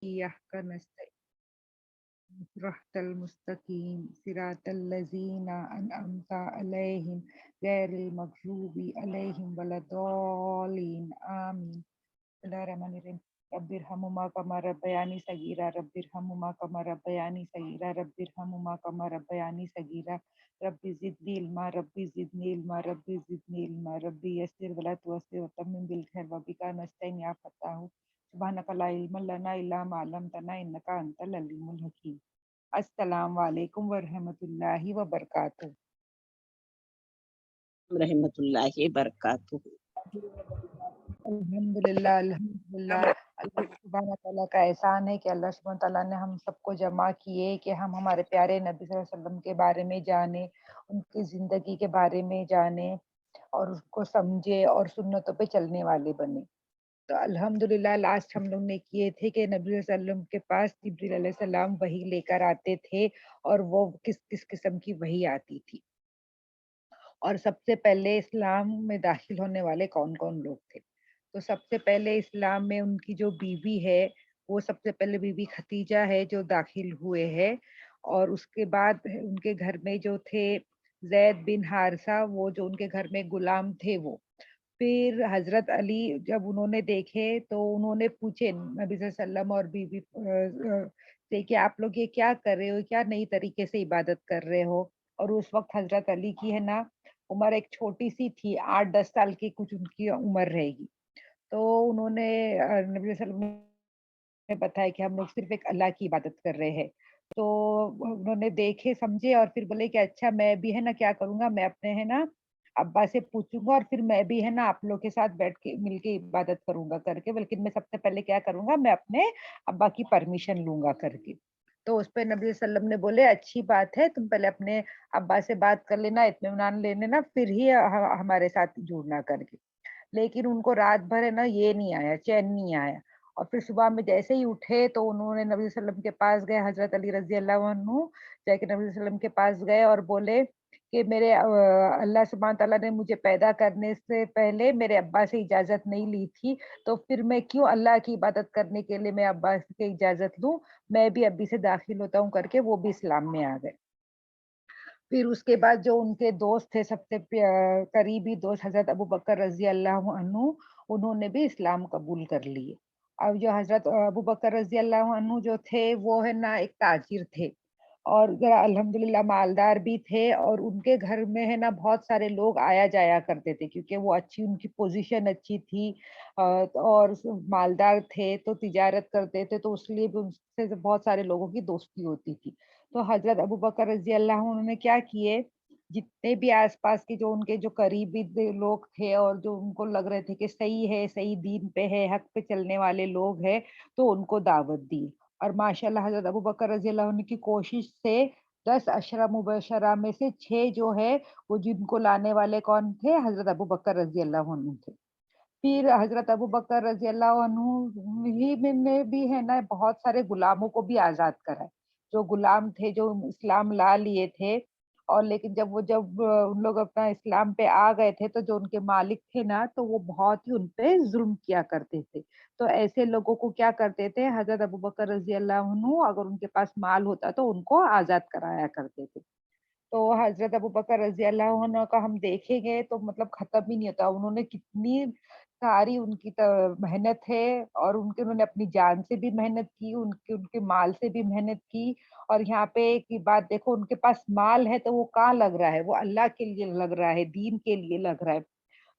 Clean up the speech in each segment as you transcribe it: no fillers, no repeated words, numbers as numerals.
إياك نستعين صراط المستقيم صراط الذين أنعمت عليهم غير المغضوب عليهم ولا الضالين آمين. بسم الله الرحمن الرحيم. رب ارحمهما كما ربياني صغيرا رب ارحمهما كما ربياني صغيرا رب ارحمهما كما ربياني صغيرا رب زدني علما رب زدني علما رب زدني علما رب يسر ولا تعسر وتمم بالخير وبك نستعين يا فتاح سبحانك لا علم لنا إلا ما علمتنا إنك أنت العليم الحكيم. السلام علیکم ورحمۃ اللہ وبرکاتہ. رحمۃ اللہ وبرکاتہ. الحمد للہ الحمد للہ. اللہ سبحانہ تعالیٰ کا احسان ہے کہ اللہ سبحانہ تعالیٰ نے ہم سب کو جمع کیے کہ ہم ہمارے پیارے نبی صلی اللہ علیہ وسلم کے بارے میں جانیں، ان کی زندگی کے بارے میں جانیں اور اس کو سمجھے اور سنتوں پہ چلنے والے بنے. تو الحمدللہ لاسٹ ہم لوگ نے کیے تھے کہ نبی صلی اللہ علیہ وسلم کے پاس جبریل علیہ السلام وحی لے کر آتے تھے اور وہ کس کس قسم کی وحی آتی تھی، اور سب سے پہلے اسلام میں داخل ہونے والے کون کون لوگ تھے. تو سب سے پہلے اسلام میں ان کی جو بیوی ہے وہ سب سے پہلے بیوی ختیجہ ہے جو داخل ہوئے ہیں، اور اس کے بعد ان کے گھر میں جو تھے زید بن حارثہ، وہ جو ان کے گھر میں غلام تھے وہ. پھر حضرت علی جب انہوں نے دیکھے تو انہوں نے پوچھے نبی صلی اللہ علیہ وسلم اور بی بی سے کہ آپ لوگ یہ کیا کر رہے ہو، کیا نئی طریقے سے عبادت کر رہے ہو. اور اس وقت حضرت علی کی ہے نا عمر ایک چھوٹی سی تھی، 8-10 سال کی کچھ ان کی عمر رہے گی. تو انہوں نے نبی صلی اللہ علیہ وسلم نے بتایا کہ ہم لوگ صرف ایک اللہ کی عبادت کر رہے ہیں. تو انہوں نے دیکھے سمجھے اور پھر بولے کہ اچھا میں بھی ہے نا کیا کروں گا، میں اپنے ہے نا ابا سے پوچھوں گا اور پھر میں بھی ہے نا آپ لوگ کے ساتھ بیٹھ کے مل کے عبادت کروں گا کر کے، بلکہ میں سب سے پہلے کیا کروں گا، میں اپنے ابا کی پرمیشن لوں گا کر کے. تو اس پہ نبی صلی اللہ علیہ وسلم نے بولے اچھی بات ہے، تم پہلے اپنے ابا سے بات کر لینا، اطمینان لے لینا، پھر ہی ہمارے ساتھ جڑنا کر کے. لیکن ان کو رات بھر ہے نا یہ نہیں آیا، چین نہیں آیا. اور پھر صبح میں جیسے ہی اٹھے تو انہوں نے نبی صلی اللہ علیہ وسلم کے پاس گئے، حضرت علی رضی اللہ عنہ جا کے نبی صلی اللہ علیہ وسلم کے پاس گئے اور بولے کہ میرے اللہ سبحانہ تعالیٰ نے مجھے پیدا کرنے سے پہلے میرے ابا سے اجازت نہیں لی تھی، تو پھر میں کیوں اللہ کی عبادت کرنے کے لیے میں ابا سے اجازت لوں، میں بھی ابھی سے داخل ہوتا ہوں کر کے وہ بھی اسلام میں آ گئے. پھر اس کے بعد جو ان کے دوست تھے سب سے قریبی دوست حضرت ابو بکر رضی اللہ عنہ، انہوں نے بھی اسلام قبول کر لیے. اب جو حضرت ابو بکر رضی اللہ عنہ جو تھے وہ ہے نا ایک تاجر تھے اور الحمدللہ مالدار بھی تھے، اور ان کے گھر میں ہے نا بہت سارے لوگ آیا جایا کرتے تھے کیونکہ وہ اچھی ان کی پوزیشن اچھی تھی اور مالدار تھے تو تجارت کرتے تھے، تو اس لیے بھی ان سے بہت سارے لوگوں کی دوستی ہوتی تھی. تو حضرت ابو بکر رضی اللہ عنہ انہوں نے کیا کیے، جتنے بھی آس پاس کے جو ان کے جو قریبی لوگ تھے اور جو ان کو لگ رہے تھے کہ صحیح ہے، صحیح دین پہ ہے، حق پہ چلنے والے لوگ ہیں، تو ان کو دعوت دی. اور ماشاء اللہ حضرت ابو بکر رضی اللہ عنہ کی کوشش سے 10 مبشرہ میں سے 6 جو ہے وہ جن کو لانے والے کون تھے، حضرت ابو بکر رضی اللہ عنہ تھے. پھر حضرت ابو بکر رضی اللہ عنہ ہی میں بھی ہے نا بہت سارے غلاموں کو بھی آزاد کرائے. جو غلام تھے جو اسلام لا لیے تھے، اور لیکن جب ان لوگ اپنا اسلام پہ آ گئے تھے تو جو ان کے مالک تھے نا تو وہ بہت ہی ان پہ ظلم کیا کرتے تھے. تو ایسے لوگوں کو کیا کرتے تھے، حضرت ابو بکر رضی اللہ عنہ اگر ان کے پاس مال ہوتا تو ان کو آزاد کرایا کرتے تھے. تو حضرت ابو بکر رضی اللہ عنہ کا ہم دیکھیں گے تو مطلب ختم ہی نہیں ہوتا، انہوں نے کتنی ساری ان کی محنت ہے، اور انہوں نے اپنی جان سے بھی محنت کی، ان کے مال سے بھی محنت کی. اور یہاں پہ ایک ہی بات دیکھو، ان کے پاس مال ہے تو وہ کہاں لگ رہا ہے، وہ اللہ کے لیے لگ رہا ہے، دین کے لیے لگ رہا ہے.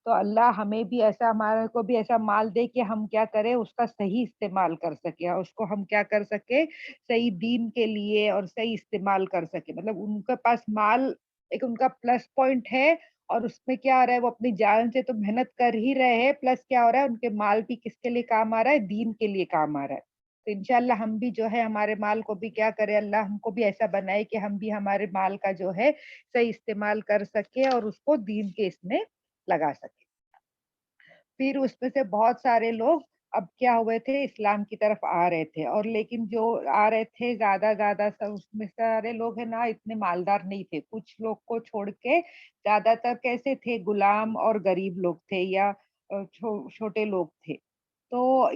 تو اللہ ہمیں بھی ایسا، ہمارے کو بھی ایسا مال دے کہ ہم کیا کریں، اس کا صحیح استعمال کر سکیں، اور اس کو ہم کیا کر سکے، صحیح دین کے لیے اور صحیح استعمال کر سکے. مطلب ان کے پاس مال ایک ان کا پلس پوائنٹ ہے، اور اس میں کیا ہو رہا ہے، وہ اپنی جان سے تو محنت کر ہی رہے ہیں، پلس کیا ہو رہا ہے، ان کے مال بھی کس کے لیے کام آ رہا ہے، دین کے لیے کام آ رہا ہے. تو انشاءاللہ ہم بھی جو ہے ہمارے مال کو بھی کیا کرے، اللہ ہم کو بھی ایسا بنائے کہ ہم بھی ہمارے مال کا جو ہے صحیح استعمال کر سکے اور اس کو دین کے اس میں لگا سکے. پھر اس میں سے بہت سارے لوگ اب کیا ہوئے تھے، اسلام کی طرف آ رہے تھے، اور لیکن جو آ رہے تھے زیادہ اس میں سارے لوگ ہیں نا اتنے مالدار نہیں تھے. کچھ لوگ کو چھوڑ کے زیادہ تر کیسے تھے، غلام اور غریب لوگ تھے یا چھوٹے لوگ تھے. تو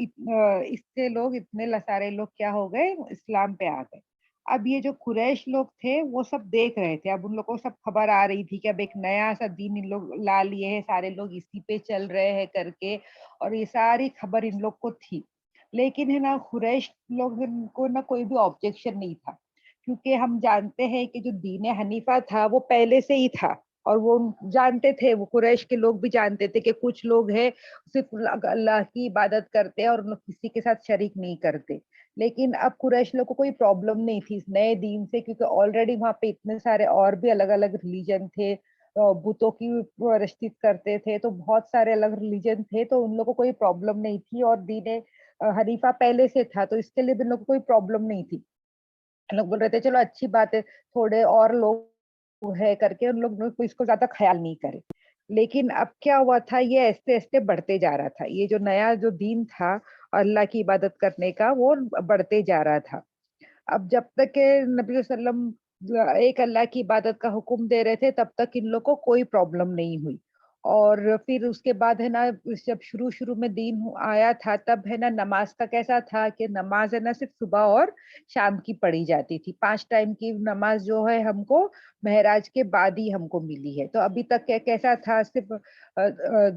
इससे लोग इतने सारे लोग क्या हो गए, इस्लाम पे आ गए। अब ये जो कुरैश लोग थे वो सब देख रहे थे, अब उन लोगों को सब खबर आ रही थी कि अब एक नया सा दीन इन लोग ला लिए हैं, सारे लोग इसी पे चल रहे हैं करके, और ये सारी खबर इन लोग को थी। लेकिन है ना, कुरैश लोग को ना कोई भी ऑब्जेक्शन नहीं था, क्योंकि हम जानते हैं कि जो दीन हनीफा था वो पहले से ही था, और वो जानते थे, वो कुरैश के लोग भी जानते थे कि कुछ लोग हैं सिर्फ अल्लाह की इबादत करते हैं और उन लोग किसी के साथ शरीक नहीं करते। लेकिन अब कुरैश लोग को कोई प्रॉब्लम नहीं थी इस नए दीन से, क्योंकि ऑलरेडी वहाँ पे इतने सारे और भी अलग-अलग रिलीजन थे, बुतों की परस्तित करते थे, तो बहुत सारे अलग रिलीजन थे, तो उन लोगों को कोई प्रॉब्लम नहीं थी, और दीन हनीफा पहले से था, तो इसके लिए भी उन लोगों को कोई प्रॉब्लम नहीं थी। लोग बोल रहे थे चलो अच्छी बात है, थोड़े और लोग है करके उन लोग को इसको ज़्यादा ख़्याल नहीं करे। लेकिन अब क्या हुआ था, ये ऐसे-ऐसे बढ़ते जा रहा था। ये जो नया जो दीन था अल्लाह की इबादत करने का, वो बढ़ते जा रहा था। अब जब तक के नबी वसल्लम एक अल्लाह की इबादत का हुक्म दे रहे थे, तब तक इन लोग को कोई प्रॉब्लम नहीं हुई। और फिर उसके बाद है ना, जब शुरू-शुरू में दीन आया था, तब है ना नमाज का कैसा था कि नमाज है ना सिर्फ सुबह और शाम की पढ़ी जाती थी। 5 टाइम की नमाज जो है हमको महराज के बाद ही हमको मिली है। तो अभी तक कैसा था, सिर्फ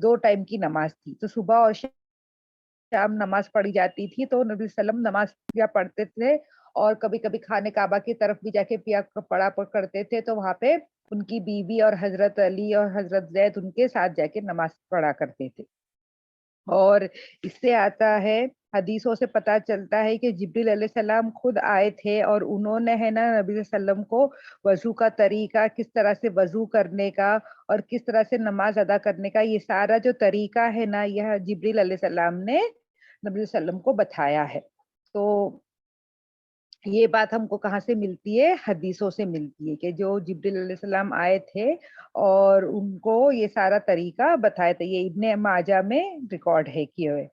2 टाइम की नमाज थी। तो सुबह और शाम नमाज पढ़ी जाती थी, तो नबी सल्लम नमाज या पढ़ते थे, और कभी-कभी खाने काबा की तरफ भी जाके करते थे, तो वहाँ पे उनकी बीवी और हज़रत अली और हज़रत ज़ैद उनके साथ जाके नमाज पढ़ा करते थे। और इससे आता है, हदीसों से पता चलता है कि जिब्रील अलैहिस्सलाम खुद आए थे, और उन्होंने है ना नबी सल्लम को वज़ू का तरीका, किस तरह से वज़ू करने का और किस तरह से नमाज़ अदा करने का, ये सारा जो तरीका है ना, यह जिब्रील अलैहिस्सलाम ने नबी सल्लम को बताया है। तो ये बात हमको कहाँ से मिलती है? हदीसों से मिलती है कि जो जिब्रील अलैहिस्सलाम आए थे और उनको ये सारा तरीका बताया था। ये इब्न माजा में रिकॉर्ड है किए हुए।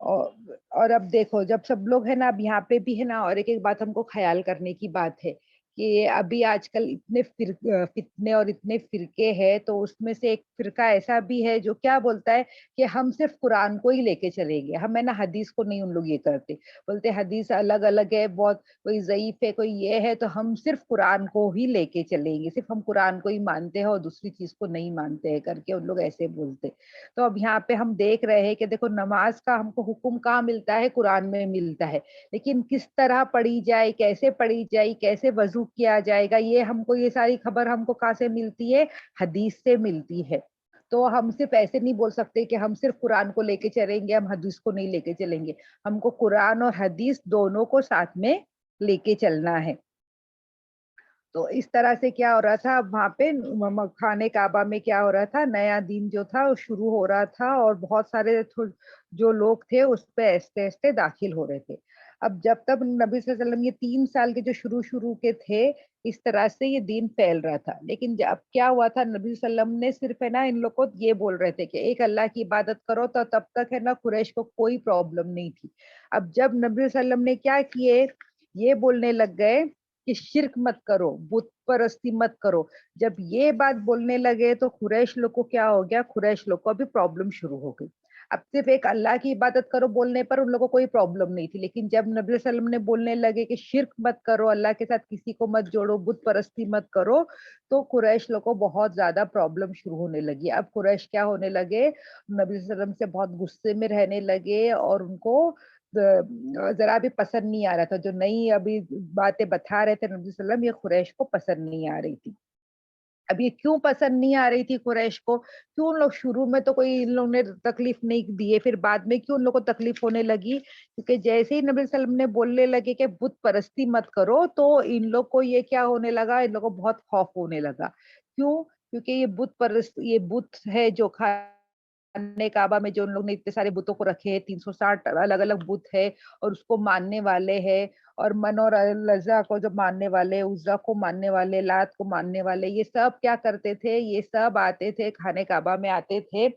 और अब देखो, जब सब लोग है ना, अब यहाँ पे भी है ना, और एक-एक बात हमको ख़याल करने की बात है कि अभी आजकल इतने फितने और इतने फ़िरके हैं, तो उसमें से एक फ़िरका ऐसा भी है जो क्या बोलता है कि हम सिर्फ़ कुरान को ही लेके चलेंगे। हम है ना हदीस को नहीं, उन लोग ये करते। बोलते हदीस अलग-अलग है, बहुत कोई ज़ईफ़ है, कोई ये है, तो हम सिर्फ़ कुरान को ही लेके चलेंगे। सिर्फ़ हम कुरान को ही मानते हैं और दूसरी चीज़ को नहीं मानते हैं करके उन लोग ऐसे बोलते। तो अब यहाँ पे हम देख रहे हैं कि देखो, नमाज का हमको हुक्म कहाँ मिलता है? कुरान में मिलता है। लेकिन किस तरह पढ़ी जाए, कैसे पढ़ी जाए, कैसे वज़ू किया जाएगा, ये हमको, ये सारी खबर हमको कहाँ से मिलती है? हदीस से मिलती है। तो हम सिर्फ़ ऐसे नहीं बोल सकते कि हम सिर्फ़ कुरान को लेके चलेंगे, हम हदीस को नहीं लेके चलेंगे। हमको कुरान और हदीस दोनों को साथ में लेके चलना है। तो इस तरह से क्या हो रहा था, वहाँ पे खाने काबा में क्या हो रहा था, नया दिन जो था वो शुरू हो रहा था, और बहुत सारे जो लोग थे उस पे ऐसे-ऐसे दाखिल हो रहे थे। अब जब तक नबी सल्लल्लाहु अलैहि वसल्लम, ये 3 साल के जो शुरू-शुरू के थे, इस तरह से ये दीन फैल रहा था। लेकिन अब क्या हुआ था, नबी सल्लल्लाहु अलैहि वसल्लम ने सिर्फ है ना इन लोग को ये बोल रहे थे कि एक अल्लाह की इबादत करो, तो तब तक है ना कुरैश को कोई प्रॉब्लम नहीं थी। अब जब नबी सल्लल्लाहु अलैहि वसल्लम ने क्या किए, ये बोलने लग गए कि शिर्क मत करो, बुत परस्ती मत करो। जब ये बात बोलने लगे, तो कुरैश लोग को क्या हो गया, कुरैश लोग को अभी प्रॉब्लम शुरू हो गई। अब सिर्फ एक अल्लाह की इबादत करो बोलने पर उन लोगों को कोई प्रॉब्लम नहीं थी। लेकिन जब नबी वसल्लम ने बोलने लगे कि शिर्क मत करो, अल्लाह के साथ किसी को मत जोड़ो, बुत परस्ती मत करो, तो कुरैश लोग को बहुत ज़्यादा प्रॉब्लम शुरू होने लगी। अब कुरैश क्या होने लगे, नबी वसल्लम से बहुत गुस्से में रहने लगे, और उनको ज़रा भी पसंद नहीं आ रहा था। जो नई अभी बातें बता रहे थे नबी सल्लम, ये कुरैश को पसंद नहीं आ रही थी। अब ये क्यों पसंद नहीं आ रही थी कुरैश को? क्यों उन लोग शुरू में तो कोई इन लोग ने तकलीफ नहीं दिए, फिर बाद में क्यों उन लोग को तकलीफ होने लगी? क्योंकि जैसे ही नबी सल्लम ने बोलने लगे कि बुत परस्ती मत करो, तो इन लोग को ये क्या होने लगा, इन लोगों को बहुत खौफ होने लगा। क्यों? क्योंकि ये बुत है जो खाने काबा में, जो उन लोग ने इतने सारे बुतों को रखे हैं, 360 अलग-अलग बुत है, और उसको मानने वाले हैं, और मन और लज़्ज़ा को जो मानने वाले, उज़्ज़ा को मानने वाले, लात को मानने वाले, ये सब क्या करते थे, ये सब आते थे खाने काबा में आते थे,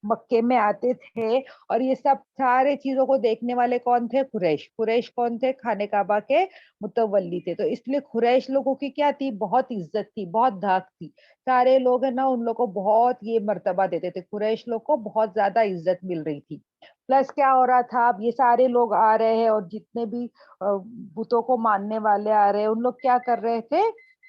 मक्के में आते थे, और ये सब सारे चीज़ों को देखने वाले कौन थे? कुरैश। कुरैश कौन थे? खाने काबा के मुतवल्ली थे। तो इसलिए कुरैश लोगों की क्या थी? बहुत इज़्ज़त थी, बहुत धाक थी। सारे लोग है ना, उन लोग को बहुत ये मर्तबा देते थे। कुरैश लोग को बहुत ज़्यादा इज़्ज़त मिल रही थी। प्लस क्या हो रहा था, अब ये सारे लोग आ रहे हैं और जितने भी बुतों को मानने वाले आ रहे हैं, उन लोग क्या कर रहे थे,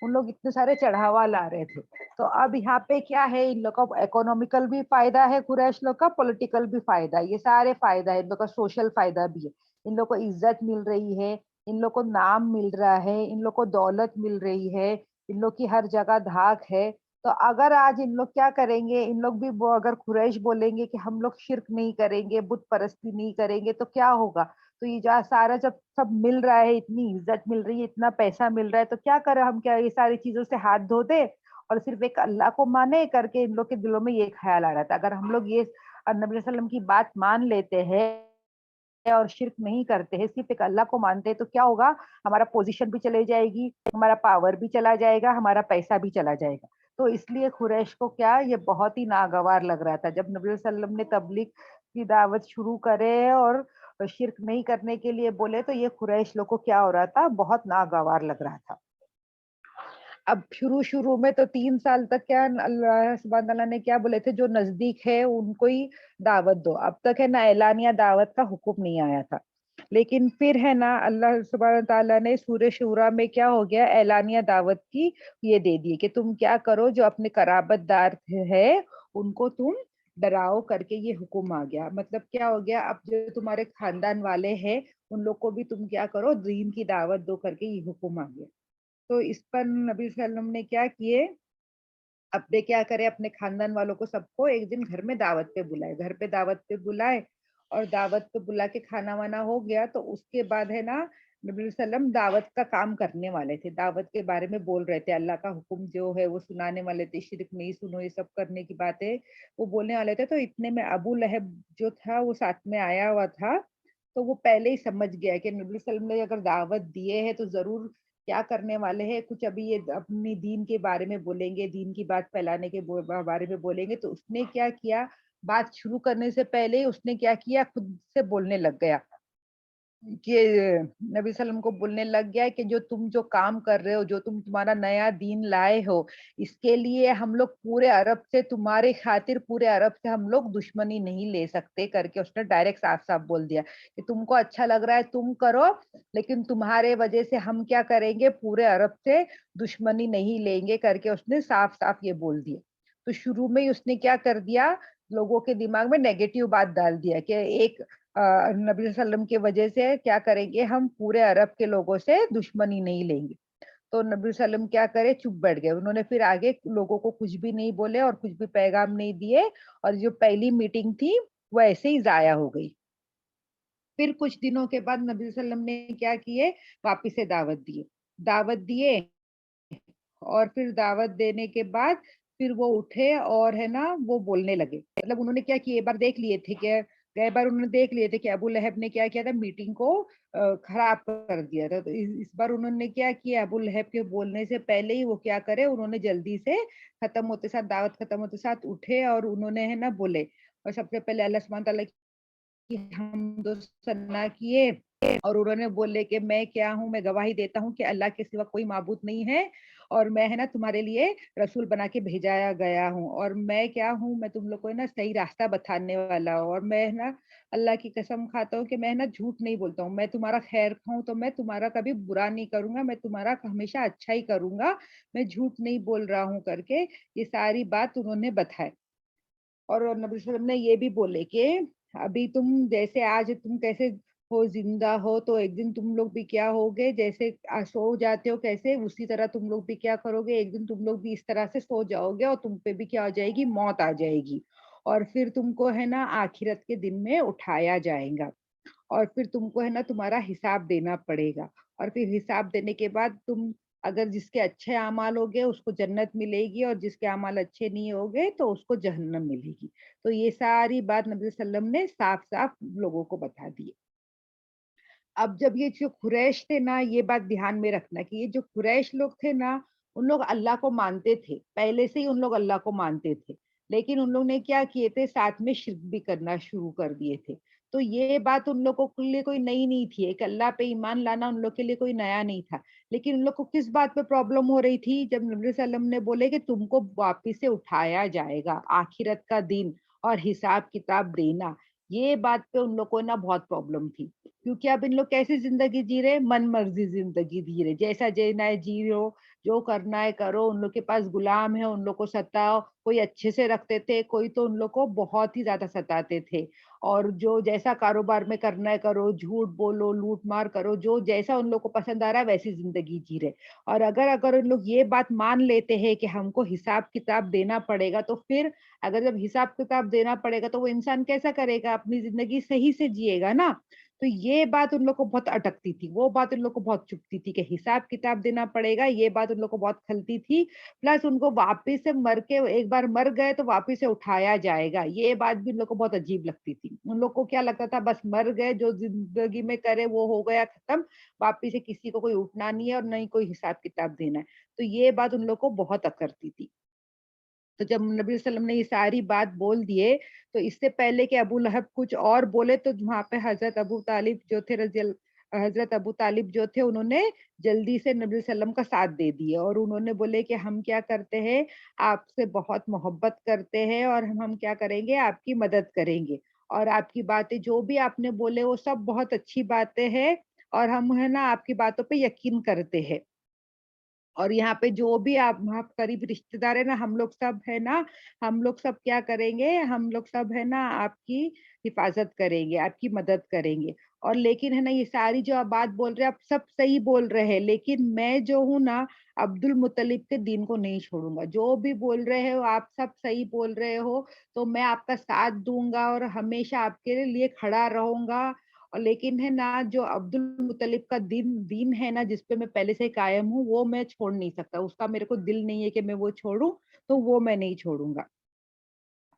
उन लोग इतने सारे चढ़ावा ला रहे थे। तो अब यहाँ पे क्या है, इन लोग का इकोनॉमिकल भी फायदा है, कुरैश लोग का पॉलिटिकल भी फायदा है, ये सारे फायदा है, इन लोग का सोशल फायदा भी है। इन लोग को इज्जत मिल रही है, इन लोग को नाम मिल रहा है, इन लोग को दौलत मिल रही है, इन लोग की हर जगह धाक है। तो अगर आज इन लोग क्या करेंगे, इन लोग भी अगर कुरैश बोलेंगे कि हम लोग शिर्क नहीं करेंगे, बुत परस्ती नहीं करेंगे, तो क्या होगा? तो ये जो सारा जब सब मिल रहा है, इतनी इज्जत मिल रही है, इतना पैसा मिल रहा है, तो क्या करें हम, क्या ये सारी चीजों से हाथ धो दे और सिर्फ एक अल्लाह को माने करके इन लोग के दिलों में ये ख्याल आ रहा था। अगर हम लोग ये नबी वसल्लम की बात मान लेते हैं और शिर्क नहीं करते हैं, सिर्फ एक अल्लाह को मानते हैं, तो क्या होगा, हमारा पोजीशन भी चली जाएगी, हमारा पावर भी चला जाएगा, हमारा पैसा भी चला जाएगा। तो इसलिए कुरैश को क्या, ये बहुत ही नागवार लग रहा था जब नबी वसल्लम ने तबलीग की दावत शुरू करे और शिर्क नहीं करने के लिए बोले, तो ये कुरैश लोग को क्या हो रहा था, बहुत नागवार लग रहा था। अब शुरू-शुरू में तो 3 साल तक क्या अल्लाह सुब्हान तआला ने क्या बोले थे, जो नज़दीक है उनको ही दावत दो। अब तक है ना ऐलानिया दावत का हुक्म नहीं आया था। लेकिन फिर है ना अल्लाह सुब्हान तआला ने सूरह शूरा में क्या हो गया, ऐलानिया दावत की ये दे दी कि तुम क्या करो, जो अपने कराबतदार है उनको तुम डराओ करके ये हुक्म आ गया। मतलब क्या हो गया, अब जो तुम्हारे खानदान वाले हैं उन लोग को भी तुम क्या करो, दीन की दावत दो करके ये हुक्म आ गया। तो इस पर नबी सल्लम ने क्या किए, अपने क्या करे, अपने खानदान वालों को सबको एक दिन घर में दावत पे बुलाए, घर पे दावत पे बुलाए और दावत पे बुला के खाना वाना हो गया। तो उसके बाद है ना नबी सल्लम दावत का काम करने वाले थे, दावत के बारे में बोल रहे थे, अल्लाह का हुक्म जो है वो सुनाने वाले थे, शिरक नहीं सुनो, ये सब करने की बातें वो बोलने वाले थे। तो इतने में अबू लहब जो था वो साथ में आया हुआ था, तो वो पहले ही समझ गया कि नबी सल्लम ने अगर दावत दिए है तो जरूर क्या करने वाले हैं, कुछ अभी ये अपनी दीन के बारे में बोलेंगे, दीन की बात फैलाने के बारे में बोलेंगे। तो उसने क्या किया, बात शुरू करने से पहले ही उसने क्या किया, खुद से बोलने लग गया कि नबी सल्लम को बोलने लग गया कि जो तुम जो काम कर रहे हो, जो तुम्हारा नया दीन लाए हो, इसके लिए हम लोग पूरे अरब से, तुम्हारे खातिर पूरे अरब से हम लोग दुश्मनी नहीं ले सकते करके उसने डायरेक्ट साफ-साफ बोल दिया कि तुमको अच्छा लग रहा है तुम करो, लेकिन तुम्हारे वजह से हम क्या करेंगे, पूरे अरब से दुश्मनी नहीं लेंगे करके उसने साफ-साफ ये बोल दिया। तो शुरू में ही उसने क्या कर दिया, लोगों के दिमाग में नेगेटिव बात डाल दिया कि एक नबी सल्लम की वजह से क्या करेंगे, हम पूरे अरब के लोगों से दुश्मनी नहीं लेंगे। तो नबी सल्लम क्या करे, चुप बैठ गए। उन्होंने फिर आगे लोगों को कुछ भी नहीं बोले और कुछ भी पैगाम नहीं दिए और जो पहली मीटिंग थी वो ऐसे ही ज़ाया हो गई। फिर कुछ दिनों के बाद नबी सल्लम ने क्या किए, वापिस से दावत दिए। दावत दिए और फिर दावत देने के बाद फिर वो उठे और है ना वो बोलने लगे। मतलब उन्होंने क्या किया, एक बार देख लिए थे कि कई बार उन्होंने देख लिए थे कि अबू लहब ने क्या किया था, मीटिंग को खराब कर दिया था। तो इस बार उन्होंने क्या किया, अबू लहब के बोलने से पहले ही वो क्या करे, उन्होंने जल्दी से खत्म होते साथ, दावत खत्म होते साथ उठे और उन्होंने है ना बोले, और सबसे पहले अल्लाह सुब्हान तआला कि हम दो सना किए और उन्होंने बोले कि मैं क्या हूँ, मैं गवाही देता हूँ कि अल्लाह के सिवा कोई माबूद नहीं है और मैं है ना तुम्हारे लिए रसूल बना के भेजा गया हूँ और मैं क्या हूँ, मैं तुम लोग को है ना सही रास्ता बताने वाला हूँ और मैं है ना अल्लाह की कसम खाता हूँ कि मैं है ना झूठ नहीं बोलता हूँ, मैं तुम्हारा खैर खाऊं तो मैं तुम्हारा कभी बुरा नहीं करूंगा, मैं तुम्हारा हमेशा अच्छा ही करूंगा, मैं झूठ नहीं बोल रहा हूँ करके ये सारी बात उन्होंने बताई। और नबी वसल्लम ने ये भी बोले कि अभी तुम जैसे आज तुम कैसे हो, जिंदा हो, तो एक दिन तुम लोग भी क्या होगे, जैसे सो जाते हो कैसे उसी तरह तुम लोग भी क्या करोगे, एक दिन तुम लोग भी इस तरह से सो जाओगे और तुम पे भी क्या हो जाएगी, मौत आ जाएगी और फिर तुमको है ना आखिरत के दिन में उठाया जाएगा और फिर तुमको है ना तुम्हारा हिसाब देना पड़ेगा और फिर हिसाब देने के बाद तुम अगर जिसके अच्छे अमाल होंगे उसको जन्नत मिलेगी और जिसके अमाल अच्छे नहीं होंगे तो उसको जहन्नम मिलेगी। तो ये सारी बात नबी वसल्लम ने साफ-साफ लोगों को बता दी। अब जब ये जो कुरैश थे ना, ये बात ध्यान में रखना कि ये जो कुरैश लोग थे ना, उन लोग अल्लाह को मानते थे। पहले से ही उन लोग अल्लाह को मानते थे। लेकिन उन लोग ने क्या किए थे, साथ में शिर्क भी करना शुरू कर दिए थे। तो ये बात उन लोगों के लिए कोई नई नहीं थी। एक अल्लाह पे ईमान लाना उन लोग के लिए कोई नया नहीं था। लेकिन उन लोग को किस बात पे प्रॉब्लम हो रही थी, जब नबी सल्लम ने बोले कि तुमको वापिस से उठाया जाएगा, आखिरत का दिन और हिसाब किताब देना। ये बात पे उन लोग को ना बहुत प्रॉब्लम थी, क्योंकि अब इन लोग कैसी ज़िंदगी जी रहे हैं, मन-मर्ज़ी ज़िंदगी जी रहे, जैसा जीना है जियो, जो करना है करो, उन लोग के पास गुलाम है, उन लोग को सताओ, कोई अच्छे से रखते थे, कोई तो उन लोग को बहुत ही ज़्यादा सताते थे। और जो जैसा कारोबार में करना है करो, झूठ बोलो, लूट-मार करो, जो जैसा उन लोग को पसंद आ रहा है वैसी ज़िंदगी जी रहे। और अगर अगर उन लोग ये बात मान लेते हैं कि हमको हिसाब-किताब देना पड़ेगा, तो फिर अगर जब हिसाब-किताब देना पड़ेगा तो वो इंसान कैसा करेगा? अपनी ज़िंदगी सही से जिएगा ना। तो ये बात उन लोग को बहुत अटकती थी, वो बात उन लोग को बहुत चुभती थी कि हिसाब-किताब देना पड़ेगा, ये बात उन लोग को बहुत खलती थी। प्लस उनको वापिस से मर के एक बार मर गए तो वापिस से उठाया जाएगा, ये बात भी उन लोग को बहुत अजीब लगती थी। उन लोग को क्या लगता था बस मर गए, जो ज़िंदगी में करे वो हो गया खत्म, वापिस से किसी को कोई उठना नहीं है और ना ही कोई हिसाब-किताब देना है। तो ये बात उन लोग को बहुत अकरती थी। तो जब नबी वसल्लम ने ये सारी बात बोल दिए, तो इससे पहले कि अबू लहब कुछ और बोले तो वहाँ पे हज़रत अबू तालिब जो थे उन्होंने जल्दी से नबी वसल्लम का साथ दे दिया और उन्होंने बोले कि हम क्या करते हैं, आपसे बहुत मोहब्बत करते हैं और हम क्या करेंगे, आपकी मदद करेंगे। और आपकी बातें जो भी आपने बोले वो सब बहुत अच्छी बातें हैं और हम है ना आपकी बातों पे यकीन करते हैं। और यहाँ पे जो भी आप वहाँ करीब रिश्तेदार है ना, हम लोग सब है ना, हम लोग सब क्या करेंगे, हम लोग सब है ना आपकी हिफ़ाज़त करेंगे, आपकी मदद करेंगे। और लेकिन है ना ये सारी जो आप बात बोल रहे हैं, आप सब सही बोल रहे हैं, लेकिन मैं जो हूँ ना, अब्दुल मुत्तलिब के दीन को नहीं छोड़ूँगा। जो भी बोल रहे हो, आप सब सही बोल रहे हो, तो मैं आपका साथ दूँगा और हमेशा आपके लिए खड़ा रहूँगा। और लेकिन है ना जो अब्दुल मुत्तलिब का दीन दीन है ना जिस पे मैं पहले से कायम हूँ, वो मैं छोड़ नहीं सकता। उसका मेरे को दिल नहीं है कि मैं वो छोड़ूँ, तो वो मैं नहीं छोड़ूँगा।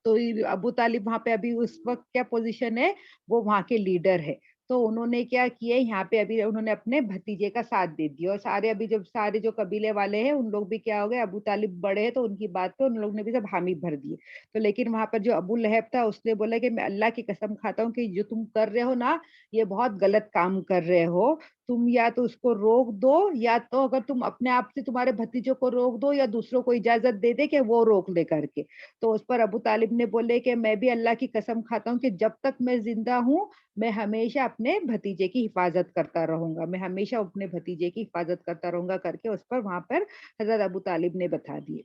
तो ये अबू तालिब वहाँ पे अभी उस वक़्त क्या पोज़ीशन है, वो वहाँ के लीडर है। तो उन्होंने क्या किया यहाँ पे अभी उन्होंने अपने भतीजे का साथ दे दिया और सारे अभी जब सारे जो कबीले वाले हैं, उन लोग भी क्या हो गए, अबू तालिब बड़े हैं तो उनकी बात पे उन लोग ने भी सब हामी भर दिए। तो लेकिन वहाँ पर जो अबू लहब था उसने बोला कि मैं अल्लाह की कसम खाता हूँ कि जो तुम कर रहे हो ना, ये बहुत गलत काम कर रहे हो। तुम या तो उसको रोक दो या तो अगर तुम अपने आप से तुम्हारे भतीजों को रोक दो या दूसरों को इजाज़त दे दे कि वो रोक ले करके। तो उस पर अबू तालिब ने बोले कि मैं भी अल्लाह की कसम खाता हूँ कि जब तक मैं ज़िंदा हूँ, मैं हमेशा अपने भतीजे की हिफ़ाज़त करता रहूँगा। मैं हमेशा अपने भतीजे की हिफ़ाज़त करता रहूँगा करके उस पर वहाँ पर हज़रत अबू तालिब ने बता दिए।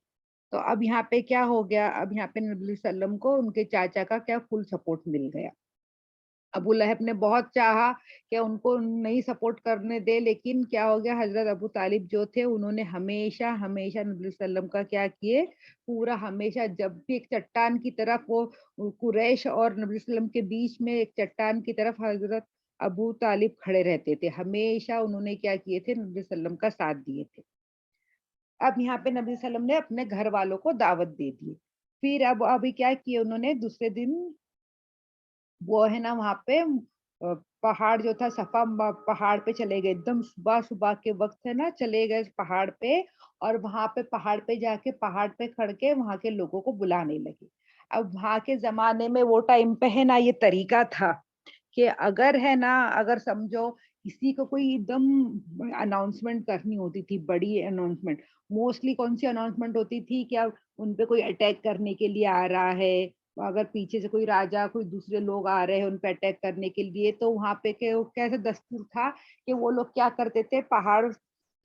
तो अब यहाँ पे क्या हो गया, अब यहाँ पे नबी सल्लम को उनके चाचा का क्या फुल सपोर्ट मिल गया। अबू लहब ने बहुत चाहा कि उनको नहीं सपोर्ट करने दे, लेकिन क्या हो गया हज़रत अबू तालिब जो थे उन्होंने हमेशा नबी सल्लम का क्या किए, पूरा हमेशा जब भी एक चट्टान की तरफ वो कुरैश और नबी सल्लम के बीच में एक चट्टान की तरफ हज़रत अबू तालिब खड़े रहते थे। हमेशा उन्होंने क्या किए थे, नबी सल्लम का साथ दिए थे। अब यहाँ पे नबी सल्लम ने अपने घर वालों को दावत दे दी। फिर अब अभी क्या किए उन्होंने दूसरे दिन वो है ना वहाँ पे पहाड़ जो था सफ़ा पहाड़ पे चले गए एकदम सुबह-सुबह के वक़्त है ना चले गए पहाड़ पे और वहाँ पे पहाड़ पे जाके पहाड़ पे खड़ के वहाँ के लोगों को बुलाने लगे। अब वहाँ के ज़माने में वो टाइम पे है ना ये तरीका था कि अगर है ना अगर समझो किसी को कोई एकदम अनाउंसमेंट करनी होती थी, बड़ी अनाउंसमेंट, मोस्टली कौन-सी अनाउंसमेंट होती थी क्या उन पे कोई अटैक करने के लिए आ रहा है अगर पीछे से कोई राजा, कोई दूसरे लोग आ रहे हैं उन पे अटैक करने के लिए, तो वहाँ पे के वो कैसा दस्तूर था कि वो लोग क्या करते थे, पहाड़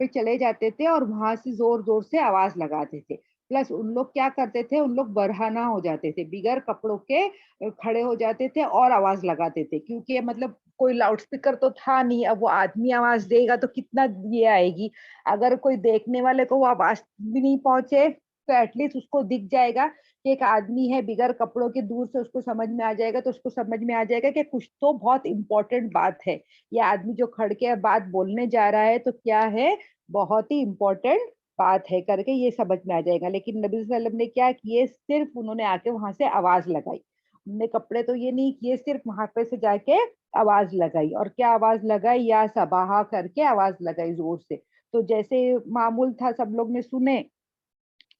पे चले जाते थे और वहाँ से ज़ोर-ज़ोर से आवाज़ लगाते थे। प्लस उन लोग क्या करते थे, उन लोग बरहना हो जाते थे, बिगैर कपड़ों के खड़े हो जाते थे और आवाज़ लगाते थे क्योंकि मतलब कोई लाउड स्पीकर तो था नहीं, अब वो आदमी आवाज़ देगा तो कितना ये आएगी। अगर कोई देखने वाले को वो आवाज़ भी नहीं पहुँचे, तो एटलीस्ट उसको दिख जाएगा कि एक आदमी है बिगैर कपड़ों के दूर से उसको समझ में आ जाएगा तो उसको समझ में आ जाएगा कि कुछ तो बहुत इम्पोर्टेंट बात है। ये आदमी जो खड़ के बात बोलने जा रहा है तो क्या है, बहुत ही इम्पोर्टेंट बात है करके ये समझ में आ जाएगा। लेकिन नबी सल्लल्लाहु अलैहि वसल्लम ने क्या किए सिर्फ़ उन्होंने आके वहाँ से आवाज़ लगाई। उन्होंने कपड़े तो ये नहीं किए सिर्फ़ वहाँ पे से जाके आवाज़ लगाई और क्या आवाज़ लगाई या सबाहा करके आवाज़ लगाई ज़ोर से। तो जैसे मामूल था सब लोग ने सुने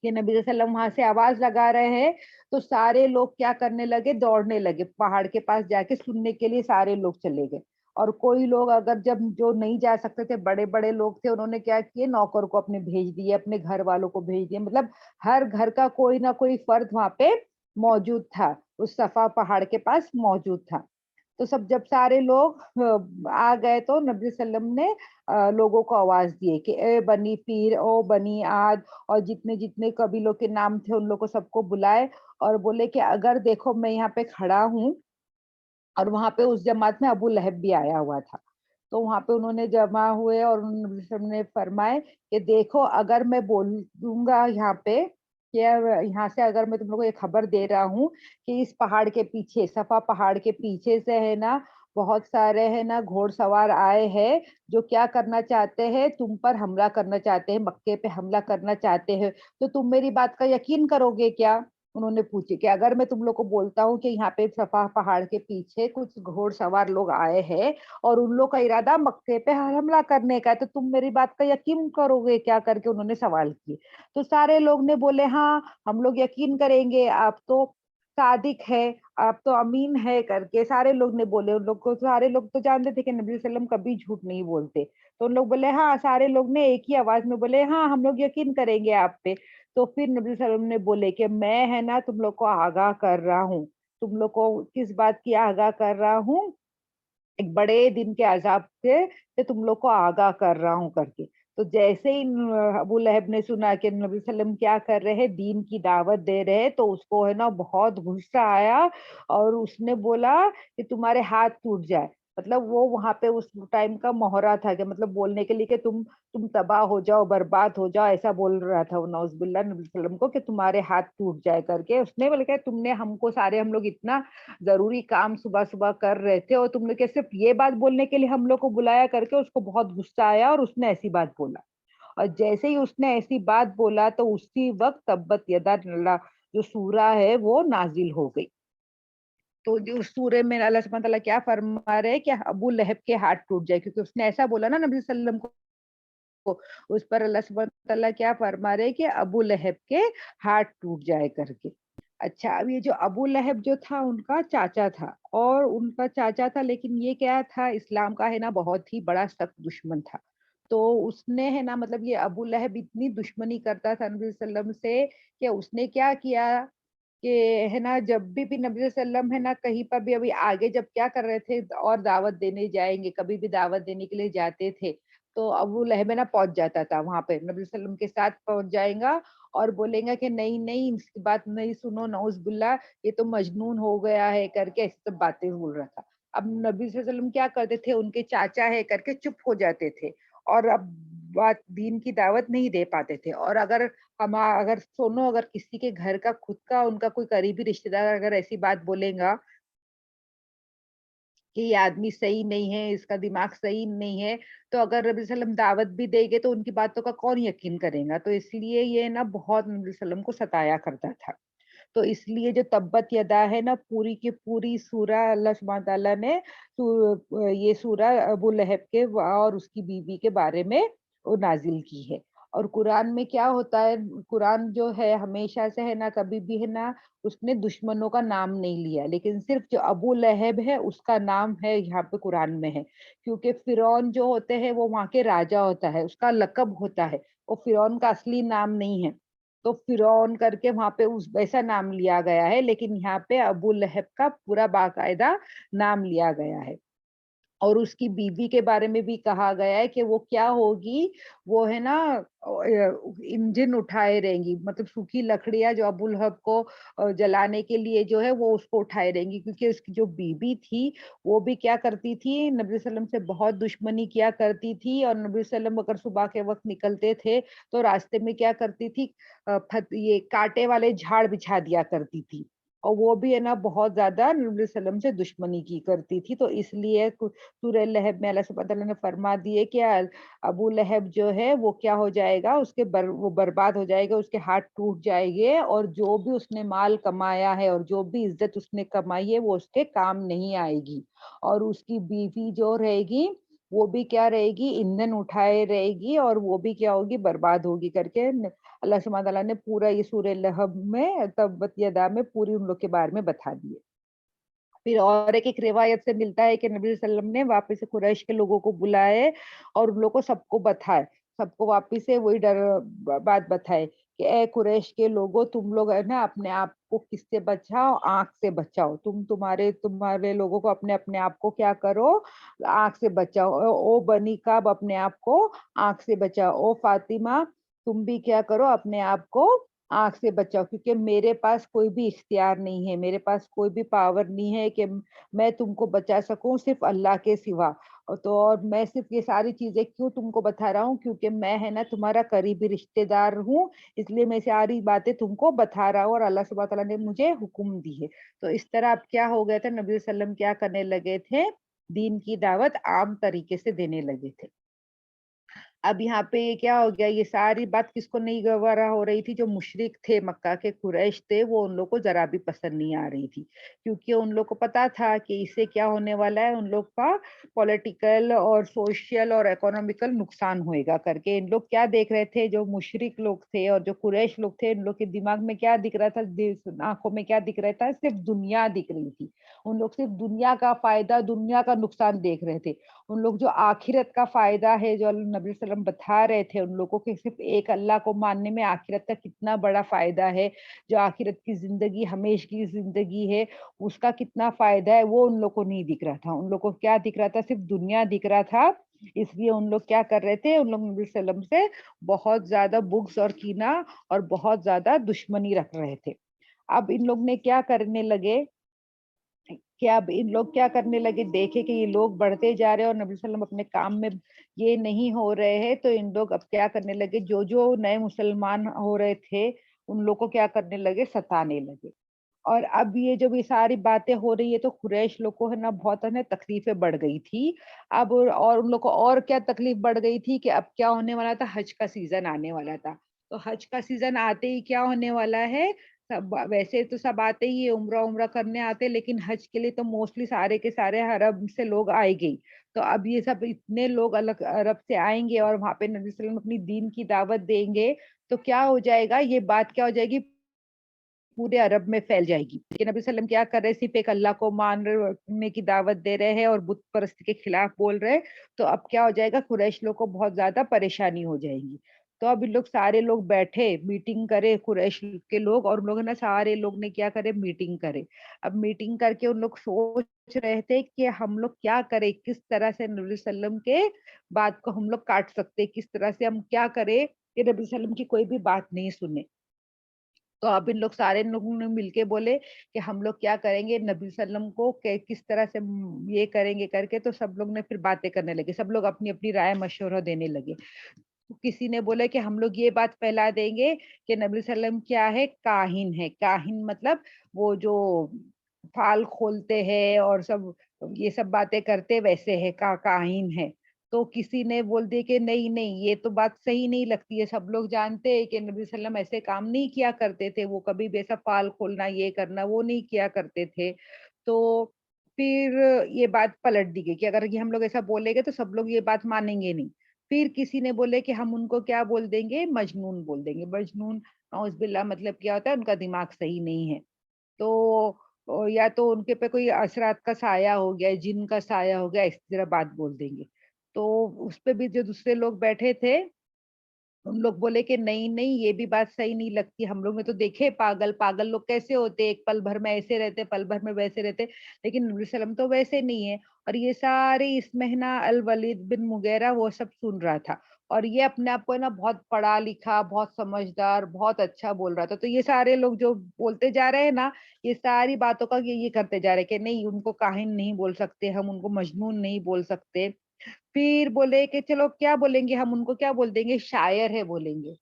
कि नबी वसल्लम वहाँ से आवाज़ लगा रहे हैं, तो सारे लोग क्या करने लगे, दौड़ने लगे, पहाड़ के पास जाके सुनने के लिए सारे लोग चले गए। और कोई लोग अगर जब जो नहीं जा सकते थे, बड़े-बड़े लोग थे, उन्होंने क्या किए, नौकर को अपने भेज दिए, अपने घर वालों को भेज दिए, मतलब हर घर का कोई ना कोई फ़र्द वहाँ पे मौजूद था, उस सफ़ा पहाड़ के पास मौजूद था। तो सब जब सारे लोग आ गए तो नबी सल्लम ने लोगों को आवाज़ दिए कि ए बनी पीर, ओ बनी आद, और जितने-जितने कबीलों के नाम थे उन लोग को सबको बुलाए और बोले कि अगर देखो मैं यहाँ पे खड़ा हूँ, और वहाँ पे उस जमात में अबू लहब भी आया हुआ था। तो वहाँ पे उन्होंने जमा हुए और उन सब ने फरमाए कि देखो अगर मैं बोल दूँगा यहाँ पे कि यहाँ से अगर मैं तुम लोगों को ये खबर दे रहा हूँ कि इस पहाड़ के पीछे, सफ़ा पहाड़ के पीछे से है ना, बहुत सारे है ना घोड़सवार आए हैं, जो क्या करना चाहते हैं, तुम पर हमला करना चाहते हैं, मक्के पे हमला करना चाहते हैं। तो तुम मेरी बात का यकीन करोगे क्या? उन्होंने पूछी कि अगर मैं तुम लोग को बोलता हूँ कि यहाँ पे सफ़ा पहाड़ के पीछे कुछ घोड़सवार लोग आए हैं और उन लोग का इरादा मक्के पे हमला करने का है, तो तुम मेरी बात का यकीन करोगे क्या? करके उन्होंने सवाल किए। तो सारे लोग ने बोले हाँ, हम लोग यकीन करेंगे, आप तो सादिक है, आप तो अमीन है करके सारे लोग ने बोले। उन लोग को सारे लोग तो जानते थे कि नबी वसल्लम कभी झूठ नहीं बोलते। तो उन लोग बोले हाँ, सारे लोग ने एक ही आवाज़ में बोले हाँ, हम लोग यकीन करेंगे आप पे। तो फिर नबी सल्लम ने बोले कि मैं है ना तुम लोग को आगाह कर रहा हूँ। तुम लोग को किस बात की आगाह कर रहा हूँ? एक बड़े दिन के अज़ाब से तुम लोग को आगाह कर रहा हूँ करके। तो जैसे ही अबू लहब ने सुना कि नबी सल्लम क्या कर रहे हैं, दीन की दावत दे रहे हैं, तो उसको है ना बहुत गुस्सा आया और उसने बोला कि तुम्हारे हाथ टूट जाए। मतलब वो वहाँ पे उस टाइम का मोहरा था कि मतलब बोलने के लिए कि तुम तबाह हो जाओ, बर्बाद हो जाओ, ऐसा बोल रहा था वो नौज़ुबिल्लाह नबी सल्लम को कि तुम्हारे हाथ टूट जाए करके। उसने बोला कि तुमने हमको सारे हम लोग इतना ज़रूरी काम सुबह-सुबह कर रहे थे और तुमने क्या सिर्फ़ ये बात बोलने के लिए हम लोग को बुलाया करके उसको बहुत गुस्सा आया और उसने ऐसी बात बोला। और जैसे ही उसने ऐसी बात बोला तो उसी वक़्त तब्बत यदा जो सूरा है वो नाज़िल हो गई। तो जो उस सूरे में अल्लाह सुब्हान तआला क्या फरमा रहे हैं कि अबू लहब के हाथ टूट जाए क्योंकि उसने ऐसा बोला ना नबी सल्लम को, उस पर अल्लाह सुब्हान तआला क्या फरमा रहे हैं कि अबू लहब के हाथ टूट जाए करके। अच्छा, अब ये जो अबू लहब जो था उनका चाचा था और उनका चाचा था लेकिन ये क्या था इस्लाम का है ना बहुत ही बड़ा सख्त दुश्मन था। तो उसने है ना मतलब ये अबू लहब इतनी दुश्मनी करता था नबी सल्लम से कि उसने क्या किया कि है ना जब भी नबी सल्लम है ना कहीं पर भी अभी आगे जब क्या कर रहे थे और दावत देने जाएँगे, कभी भी दावत देने के लिए जाते थे, तो अबू लहब है ना पहुँच जाता था वहाँ पे नबी सल्लम के साथ पहुँच जाएगा और बोलेगा कि नहीं, नहीं इसकी बात नहीं सुनो नऊज़ुबिल्लाह ये तो मजनून हो गया है करके ऐसी सब बातें बोल रहा था। अब नबी सल्लम क्या करते थे उनके चाचा है करके चुप हो जाते थे और अब बात दीन की दावत नहीं दे पाते थे और अगर सुनो अगर किसी के घर का खुद का उनका कोई करीबी रिश्तेदार अगर ऐसी बात बोलेगा कि ये आदमी सही नहीं है, इसका दिमाग सही नहीं है, तो अगर नबी सल्लम दावत भी देंगे तो उनकी बातों का कौन यकीन करेगा? तो इसलिए ये ना बहुत नबी सल्लम को सताया करता था। तो इसलिए जो तब्बत यदा है ना पूरी की पूरी सूरा अल्लाह सुब्हान तआला ने ये सूरा अबू लहब के और उसकी बीवी के बारे में वो नाज़िल की है। और कुरान में क्या होता है, कुरान जो है हमेशा से है ना कभी भी है ना उसने दुश्मनों का नाम नहीं लिया, लेकिन सिर्फ़ जो अबू लहब है उसका नाम है यहाँ पे कुरान में है। क्योंकि फ़िरौन जो होते हैं वो वहाँ के राजा होता है, उसका लक़ब होता है, वो फ़िरौन का असली नाम नहीं है। तो फ़िरौन करके वहाँ पे उस वैसा नाम लिया गया है, लेकिन यहाँ पे अबू लहब का पूरा बाकायदा नाम लिया गया है। और उसकी बीवी के बारे में भी कहा गया है कि वो क्या होगी, वो है ना इंजन उठाए रहेंगी, मतलब सूखी लकड़ियाँ जो अबू लहब को जलाने के लिए जो है वो उसको उठाए रहेंगी क्योंकि उसकी जो बीवी थी, वो भी क्या करती थी, नबी सल्लम से बहुत दुश्मनी किया करती थी और नबी सल्लम अगर सुबह के वक़्त निकलते थे, तो रास्ते में क्या करती थी फत ये काँटे वाले झाड़ बिछा दिया करती थी। और वो भी है ना बहुत ज़्यादा नबी सल्लम से दुश्मनी की करती थी, तो इसलिए सूरह लहब में अल्लाह सुब्हान तआला ने फरमा दिए कि अबू लहब जो है वो क्या हो जाएगा वो बर्बाद हो जाएगा, उसके हाथ टूट जाएँगे और जो भी उसने माल कमाया है और जो भी इज़्ज़त उसने कमाई है वो उसके काम नहीं आएगी। और उसकी बीवी जो रहेगी, वो भी क्या रहेगी ईंधन उठाए रहेगी और वो भी क्या होगी बर्बाद होगी करके न अल्लाह सुब्हान तआला ने पूरा ये सूरह लहब में तब्बत यदा में पूरी उन लोग के बारे में बता दिए। फिर और एक रिवायत से मिलता है कि नबी सल्लम ने वापस से कुरैश के लोगों को बुलाए और उन लोगों को सबको बताए। सबको वापिस से वही बात बताए कि ए कुरैश के लोगों, तुम लोग है ना अपने आप को किससे बचाओ? आँख से बचाओ। तुम्हारे तुम्हारे लोगों को अपने अपने आप को क्या करो? आँख से बचाओ। ओ बनी काब, अपने आप को आँख से बचाओ। ओ फातिमा, तुम भी क्या करो? अपने आप को आँख से बचाओ, क्योंकि मेरे पास कोई भी इख्तियार नहीं है, मेरे पास कोई भी पावर नहीं है कि मैं तुमको बचा सकूँ सिर्फ़ अल्लाह के सिवा। तो और मैं सिर्फ़ ये सारी चीज़ें क्यों तुमको बता रहा हूँ, क्योंकि मैं है ना तुम्हारा करीबी रिश्तेदार हूँ, इसलिए मैं सारी बातें तुमको बता रहा हूँ और अल्लाह सुब्हान तआला ने मुझे हुक्म दी है। तो इस तरह अब क्या हो गया था, नबी वसल्लम क्या करने लगे थे, दीन की दावत आम तरीके से देने लगे थे। अब यहाँ पे ये क्या हो गया, ये सारी बात किसको नहीं गवारा हो रही थी, जो मुशरिक थे, मक्का के कुरैश थे, वो उन लोग को ज़रा भी पसंद नहीं आ रही थी। क्योंकि उन लोग को पता था कि इससे क्या होने वाला है, उन लोग का पॉलिटिकल और सोशल और इकोनॉमिकल नुकसान होएगा करके। इन लोग क्या देख रहे थे, जो मुशरिक लोग थे और जो कुरैश लोग थे, इन लोग के दिमाग में क्या दिख रहा था, आँखों में क्या दिख रहा था, सिर्फ़ दुनिया दिख रही थी। उन लोग सिर्फ़ दुनिया का फ़ायदा, दुनिया का नुकसान देख रहे थे। उन लोग जो आखिरत का फ़ायदा है, जो नबी वसल्लम बता रहे थे उन लोगों को, सिर्फ़ एक अल्लाह को मानने में आखिरत का कितना बड़ा फ़ायदा है, जो आखिरत की ज़िंदगी हमेश की ज़िंदगी है, उसका कितना फ़ायदा है, वो उन लोग को नहीं दिख रहा था। उन लोग को क्या दिख रहा था, सिर्फ़ दुनिया दिख रहा था। इसलिए उन लोग क्या कर रहे थे, उन लोग नबी वसल्लम से बहुत ज़्यादा बुग़्ज़ और कीना और बहुत ज़्यादा दुश्मनी रख रहे थे। अब इन लोग ने क्या करने लगे कि अब इन लोग क्या करने लगे, देखे कि ये लोग बढ़ते जा रहे हैं और नबी वसल्लम अपने काम में ये नहीं हो रहे हैं, तो इन लोग अब क्या करने लगे, जो-जो नए मुसलमान हो रहे थे, उन लोग को क्या करने लगे, सताने लगे। और अब ये जब ये सारी बातें हो रही है, तो कुरैश लोग को है ना बहुत है ना तकलीफ़ें बढ़ गई थी। अब और उन लोग को और क्या तकलीफ़ बढ़ गई थी कि अब क्या होने वाला था, हज का सीज़न आने वाला था। तो हज का सीज़न आते ही क्या होने वाला है, सब वैसे तो सब आते ही है, उम्रा-उम्रा करने आते हैं, लेकिन हज के लिए तो मोस्टली सारे के सारे अरब से लोग आएँगे ही। तो अब ये सब इतने लोग अलग अरब से आएँगे और वहाँ पे नबी सल्लल्लाहु अलैहि वसल्लम अपनी दीन की दावत देंगे, तो क्या हो जाएगा, ये बात क्या हो जाएगी, पूरे अरब में फैल जाएगी कि नबी सल्लम क्या कर रहे हैं, सिर्फ एक अल्लाह को मानने की दावत दे रहे हैं और बुत परस्ती के खिलाफ बोल रहे हैं। तो अब क्या हो जाएगा, कुरैश लोग को बहुत ज्यादा परेशानी हो जाएगी। तो अब इन लोग सारे लोग बैठे मीटिंग करे, कुरैश के लोग, और उन लोग ना सारे लोग ने क्या करे, मीटिंग करे। अब मीटिंग करके उन लोग सोच रहे थे कि हम लोग क्या करें, किस तरह से नबी सल्लम के बात को हम लोग काट सकते, किस तरह से हम क्या करें कि नबी सल्लम की कोई भी बात नहीं सुने। तो अब इन लोग सारे लोगों ने मिलके बोले कि हम लोग क्या करेंगे, नबी सल्लम को किस तरह से ये करेंगे करके, तो सब लोग ने फिर बातें करने लगे, सब लोग अपनी अपनी राय मशवरा देने लगे। तो किसी ने बोला कि हम लोग ये बात फैला देंगे कि नबी सल्लम क्या है, काहिन है। काहिन मतलब वो जो फाल खोलते हैं और सब ये सब बातें करते वैसे है, काहिन है। तो किसी ने बोल दिया कि नहीं नहीं, ये तो बात सही नहीं लगती है, सब लोग जानते हैं कि नबी सल्लम ऐसे काम नहीं किया करते थे, वो कभी भी ऐसा फाल खोलना ये करना वो नहीं किया करते थे। तो फिर ये बात पलट दी गई कि अगर ये हम लोग ऐसा बोलेंगे तो सब लोग ये बात मानेंगे नहीं। फिर किसी ने बोले कि हम उनको क्या बोल देंगे, मजनून बोल देंगे। मजनून नाउज़ुबिल्लाह मतलब क्या होता है, उनका दिमाग सही नहीं है। तो या तो उनके पे कोई असरात का साया हो गया, जिन का साया हो गया, इस तरह बात बोल देंगे। तो उस पे भी जो दूसरे लोग बैठे थे, उन लोग बोले कि नहीं नहीं, ये भी बात सही नहीं लगती, हम लोग ने तो देखे पागल, पागल लोग कैसे होते हैं, एक पल भर में ऐसे रहते, पल भर में वैसे रहते, लेकिन नबी सल्लम तो वैसे नहीं है। और ये सारे इसमें है ना अल वलीद बिन मुगीरा वो सब सुन रहा था, और ये अपने आप को है ना बहुत पढ़ा लिखा, बहुत समझदार, बहुत अच्छा बोल रहा था। तो ये सारे लोग जो बोलते जा रहे हैं ना, ये सारी बातों का ये करते जा रहे हैं कि नहीं, उनको काहिन नहीं बोल सकते, हम उनको मजनून नहीं बोल सकते। फिर बोले कि चलो क्या बोलेंगे, हम उनको क्या बोल देंगे, शायर है बोलेंगे।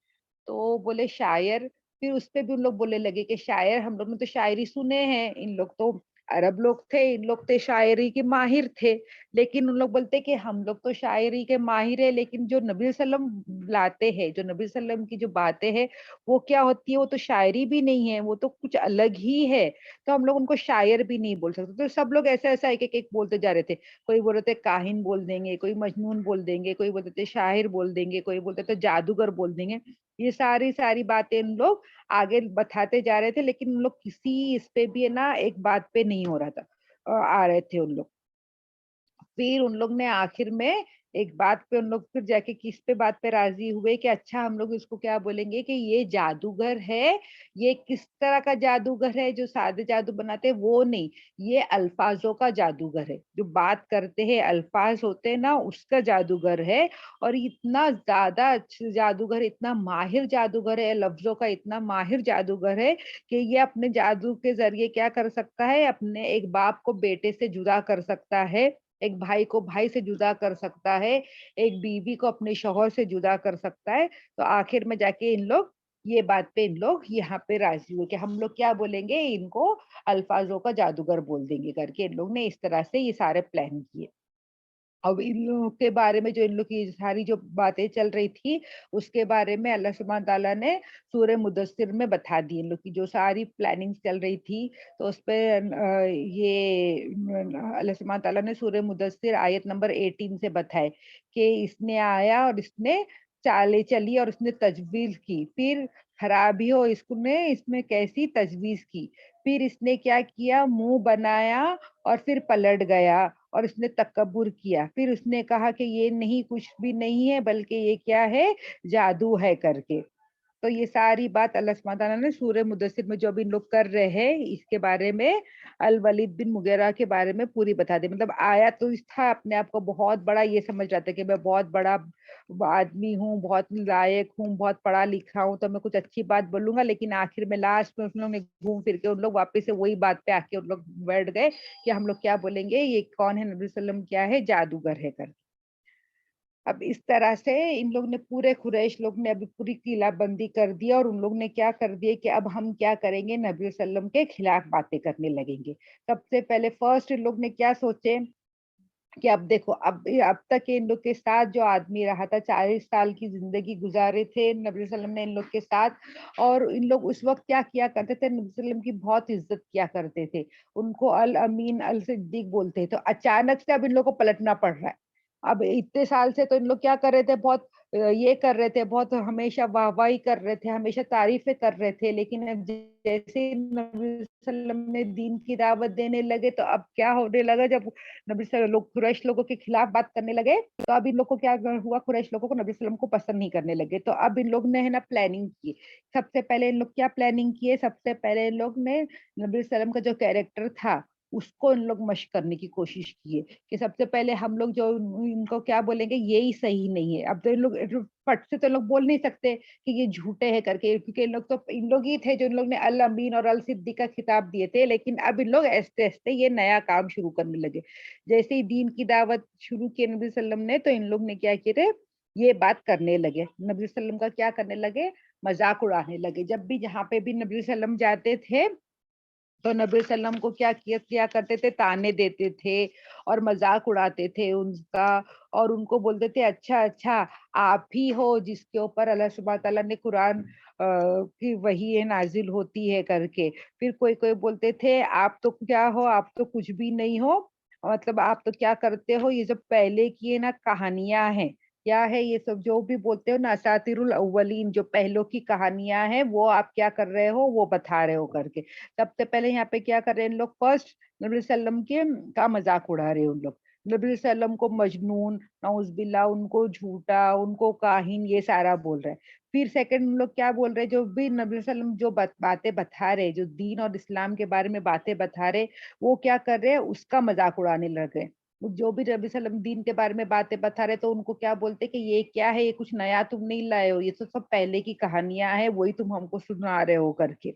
तो बोले शायर, फिर उसपे भी उन लोग बोलने लगे कि शायर, हम लोग ने तो शायरी सुने हैं, इन लोग तो अरब लोग थे, इन लोग तो शायरी के माहिर थे। लेकिन उन लोग बोलते कि हम लोग तो शायरी के माहिर है, लेकिन जो नबी सल्लम लाते हैं, जो नबी सल्लम की जो बातें हैं, वो क्या होती है, वो तो शायरी भी नहीं है, वो तो कुछ अलग ही है। तो हम लोग उनको शायर भी नहीं बोल सकते। तो सब लोग ऐसा-ऐसा एक-एक बोलते जा रहे थे। कोई बोल रहे थे काहिन बोल देंगे, कोई मजनून बोल देंगे, कोई बोलते थे शाहिर बोल देंगे, कोई बोलते थे जादूगर बोल देंगे। ये सारी-सारी बातें उन लोग आगे बताते जा रहे थे, लेकिन उन लोग किसी इस पे भी है ना एक बात पे नहीं हो रहा था। आ रहे थे उन लोग। फिर उन लोग ने आखिर में ایک بات پہ ان لوگ پھر جا کے کس پہ بات پہ راضی ہوئے کہ اچھا ہم لوگ اس کو کیا بولیں گے کہ یہ جادوگر ہے، یہ کس طرح کا جادوگر ہے جو سادے جادو بناتے ہیں وہ نہیں، یہ الفاظوں کا جادوگر ہے، جو بات کرتے ہیں الفاظ ہوتے ہیں نا اس کا جادوگر ہے، اور اتنا زیادہ اچھا جادوگر، اتنا ماہر جادوگر ہے، لفظوں کا اتنا ماہر جادوگر ہے کہ یہ اپنے جادو کے ذریعے کیا کر سکتا ہے، اپنے ایک باپ کو بیٹے سے جدا کر سکتا ہے، ایک بھائی کو بھائی سے جدا کر سکتا ہے، ایک بیوی کو اپنے شوہر سے جدا کر سکتا ہے۔ تو آخر میں جا کے ان لوگ یہ بات پہ ان لوگ یہاں پہ راضی ہوئے کہ ہم لوگ کیا بولیں گے، ان کو الفاظوں کا جادوگر بول دیں گے کر کے ان لوگ نے اس طرح سے یہ سارے پلان کیے۔ اب ان لوگوں کے بارے میں جو ان لوگ کی ساری جو باتیں چل رہی تھی اس کے بارے میں اللہ سبحانہ تعالیٰ نے سورہ مدثر میں بتا دی، ان لوگ کی جو ساری پلاننگ چل رہی تھی تو اس پہ یہ اللہ سبحانہ تعالیٰ نے سورہ مدثر آیت نمبر 18 سے بتائے کہ اس نے آیا اور اس نے چالیں چلی اور اس نے تجویز کی، پھر خرابی ہو اس میں کیسی تجویز کی، پھر اس نے کیا کیا، منہ بنایا اور پھر پلٹ گیا اور اس نے تکبر کیا، پھر اس نے کہا کہ یہ نہیں، کچھ بھی نہیں ہے بلکہ یہ کیا ہے، جادو ہے کر کے۔ تو یہ ساری بات اللہ سبحانہ تعالیٰ نے سورہ مدثر میں جو بھی ان لوگ کر رہے ہیں اس کے بارے میں الولید بن مغیرہ کے بارے میں پوری بتا دی، مطلب آیا تو اس تھا اپنے آپ کو بہت بڑا، یہ سمجھ رہا تھا کہ میں بہت بڑا آدمی ہوں، بہت لائق ہوں، بہت پڑھا لکھا ہوں تو میں کچھ اچھی بات بولوں گا، لیکن آخر میں لاسٹ میں ان لوگ نے گھوم پھر کے ان لوگ واپس سے وہی بات پہ آ کے ان لوگ بیٹھ گئے کہ ہم لوگ کیا بولیں گے، یہ کون ہے، نبی صلی اللہ علیہ وسلم کیا ہے، جادوگر ہے کر۔ اب اس طرح سے ان لوگ نے پورے قریش لوگ نے ابھی پوری قلعہ بندی کر دیا اور ان لوگ نے کیا کر دیا کہ اب ہم کیا کریں گے، نبی صلی اللہ علیہ وسلم کے خلاف باتیں کرنے لگیں گے۔ سب سے پہلے فرسٹ ان لوگ نے کیا سوچے کہ اب دیکھو، اب تک ان لوگ کے ساتھ جو آدمی رہا تھا، 40 سال کی زندگی گزارے تھے نبی صلی اللہ علیہ وسلم نے ان لوگ کے ساتھ، اور ان لوگ اس وقت کیا کیا کرتے تھے، نبی صلی اللہ علیہ وسلم کی بہت عزت کیا کرتے تھے، ان کو الامین الصدیق بولتے ہیں، تو اچانک سے اب ان لوگ کو پلٹنا پڑ رہا ہے۔ اب اتنے سال سے تو ان لوگ کیا کر رہے تھے، بہت یہ کر رہے تھے، بہت ہمیشہ واہ واہی کر رہے تھے، ہمیشہ تعریفیں کر رہے تھے، لیکن اب جیسے ہی نبی صلی اللہ علیہ وسلم نے دین کی دعوت دینے لگے تو اب کیا ہونے لگا، جب نبی صلی اللہ علیہ وسلم لوگ قریش لوگوں کے خلاف بات کرنے لگے تو اب ان لوگ کو کیا ہوا، قریش لوگوں کو نبی صلی اللہ علیہ وسلم کو پسند نہیں کرنے لگے، تو اب ان لوگ نے ہے نا پلاننگ کی۔ سب سے پہلے ان لوگ کیا پلاننگ کیے، سب سے پہلے ان لوگ نے نبی صلی اللہ علیہ وسلم کا جو کیریکٹر تھا اس کو ان لوگ مشق کرنے کی کوشش کیے کہ سب سے پہلے ہم لوگ جو ان کو کیا بولیں گے، یہی صحیح نہیں ہے۔ اب تو ان لوگ پٹ سے تو لوگ بول نہیں سکتے کہ یہ جھوٹے ہیں کر کے، کیونکہ ان لوگ ہی تھے جو ان لوگ نے الامین اور الصدیق کا خطاب دیے تھے، لیکن اب ان لوگ ایستے ایستے یہ نیا کام شروع کرنے لگے۔ جیسے ہی دین کی دعوت شروع کی نبی صلی اللہ علیہ وسلم نے تو ان لوگ نے کیا کیے تھے، یہ بات کرنے لگے، نبی صلی اللہ علیہ وسلم کا کیا کرنے لگے، مذاق اڑانے لگے۔ جب بھی جہاں پہ بھی نبی صلی اللہ علیہ وسلم جاتے تھے تو نبی صلی اللہ علیہ وسلم کو کیا کرتے تھے، تانے دیتے تھے اور مذاق اڑاتے تھے ان کا، اور ان کو بولتے تھے اچھا اچھا آپ ہی ہو جس کے اوپر اللہ سبحانہ تعالیٰ نے قرآن کی وحی نازل ہوتی ہے کر کے۔ پھر کوئی کوئی بولتے تھے آپ تو کیا ہو، آپ تو کچھ بھی نہیں ہو، مطلب آپ تو کیا کرتے ہو، یہ سب پہلے کی نا کہانیاں ہیں، کیا ہے یہ سب جو بھی بولتے ہو نا، اساطیر الاولین، جو پہلوں کی کہانیاں ہیں وہ آپ کیا کر رہے ہو، وہ بتا رہے ہو کر کے۔ سب سے پہلے یہاں پہ کیا کر رہے ہیں ان لوگ، فرسٹ نبی صلی اللہ علیہ وسلم کے کا مذاق اڑا رہے ہیں ان لوگ، نبی صلی اللہ علیہ وسلم کو مجنون، نعوذ باللہ، ان کو جھوٹا، ان کو کاہن، یہ سارا بول رہے ہیں۔ پھر سیکنڈ ان لوگ کیا بول رہے ہیں، جو بھی نبی صلی اللہ علیہ وسلم جو باتیں بتا رہے، جو دین اور اسلام کے بارے میں باتیں بتا رہے، وہ کیا کر رہے ہیں، اس کا مذاق اڑانے لگ گئے۔ جو بھی نبی صلی اللہ علیہ وسلم دین کے بارے میں باتیں بتا رہے تو ان کو کیا بولتے کہ یہ کیا ہے، یہ کچھ نیا تم نہیں لائے ہو، یہ تو سب پہلے کی کہانیاں ہیں، وہی تم ہم کو سنا رہے ہو کر کے۔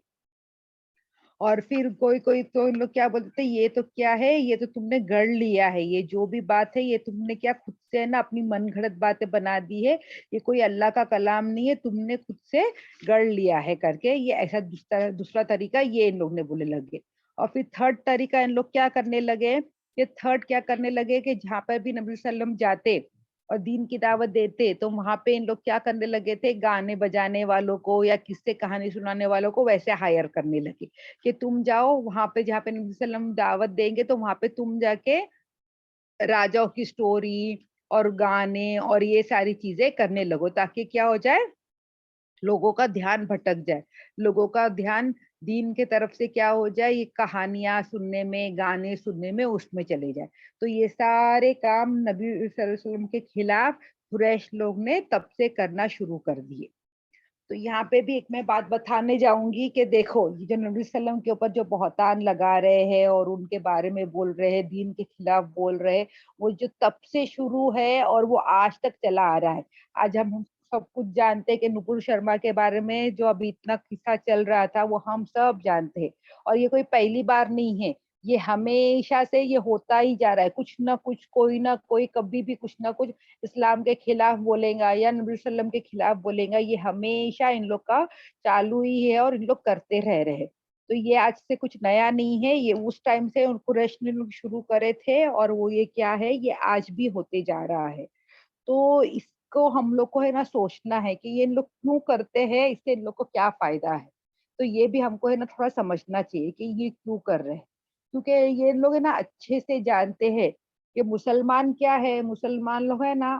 اور پھر کوئی کوئی تو ان لوگ کیا بولتے تھے، یہ تو کیا ہے، یہ تو تم نے گڑھ لیا ہے، یہ جو بھی بات ہے یہ تم نے کیا خود سے نا اپنی من گھڑت باتیں بنا دی ہے، یہ کوئی اللہ کا کلام نہیں ہے، تم نے خود سے گڑھ لیا ہے کر کے۔ یہ ایسا دوسرا طریقہ یہ ان لوگ نے بولنے لگے۔ اور پھر تھرڈ طریقہ ان لوگ کیا کرنے لگے، کہ تھرڈ کیا کرنے لگے کہ جہاں پر بھی نبی صلی اللہ علیہ وسلم جاتے اور دین کی دعوت دیتے تو وہاں پہ ان لوگ کیا کرنے لگے تھے، گانے بجانے والوں کو یا قصے کہانی سنانے والوں کو ویسے ہائر کرنے لگے کہ تم جاؤ وہاں پہ جہاں پہ نبی صلی اللہ علیہ وسلم دعوت دیں گے تو وہاں پہ تم جا کے راجاؤں کی سٹوری اور گانے اور یہ ساری چیزیں کرنے لگو، تاکہ کیا ہو جائے، لوگوں کا دھیان بھٹک جائے، لوگوں کا دھیان دین کے طرف سے کیا ہو جائے، یہ کہانیاں سننے میں، گانے سننے میں، اس میں چلے جائے. تو یہ سارے کام نبی صلی اللہ علیہ وسلم کے خلاف قریش لوگ نے تب سے کرنا شروع کر دیے. تو یہاں پہ بھی ایک میں بات بتانے جاؤں گی کہ دیکھو یہ جو نبی صلی اللہ علیہ وسلم کے اوپر جو بہتان لگا رہے ہیں اور ان کے بارے میں بول رہے ہیں، دین کے خلاف بول رہے ہیں، وہ جو تب سے شروع ہے اور وہ آج تک چلا آ رہا ہے. آج ہم سب کچھ جانتے ہیں کہ نپور شرما کے بارے میں جو ابھی اتنا قصہ چل رہا تھا وہ ہم سب جانتے ہیں. اور یہ کوئی پہلی بار نہیں ہے، یہ ہمیشہ سے یہ ہوتا ہی جا رہا ہے. کچھ نہ کچھ، کوئی نہ کوئی کبھی بھی کچھ نہ کچھ اسلام کے خلاف بولیں گا یا نبی صلی اللہ علیہ وسلم کے خلاف بولیں گا. یہ ہمیشہ ان لوگ کا چالو ہی ہے اور ان لوگ کرتے رہ رہے. تو یہ آج سے کچھ نیا نہیں ہے، یہ اس ٹائم سے قریش نے لوگ شروع کرے تھے اور وہ یہ کیا ہے، یہ آج بھی ہوتے جا رہا ہے. تو اس کو ہم لوگ کو ہے نا سوچنا ہے کہ یہ ان لوگ کیوں کرتے ہیں، اس سے ان لوگ کو کیا فائدہ ہے. تو یہ بھی ہم کو ہے نا تھوڑا سمجھنا چاہیے کہ یہ کیوں کر رہے ہیں. کیونکہ یہ لوگ ہے نا اچھے سے جانتے ہیں کہ مسلمان کیا ہے. مسلمان لوگ ہے نا،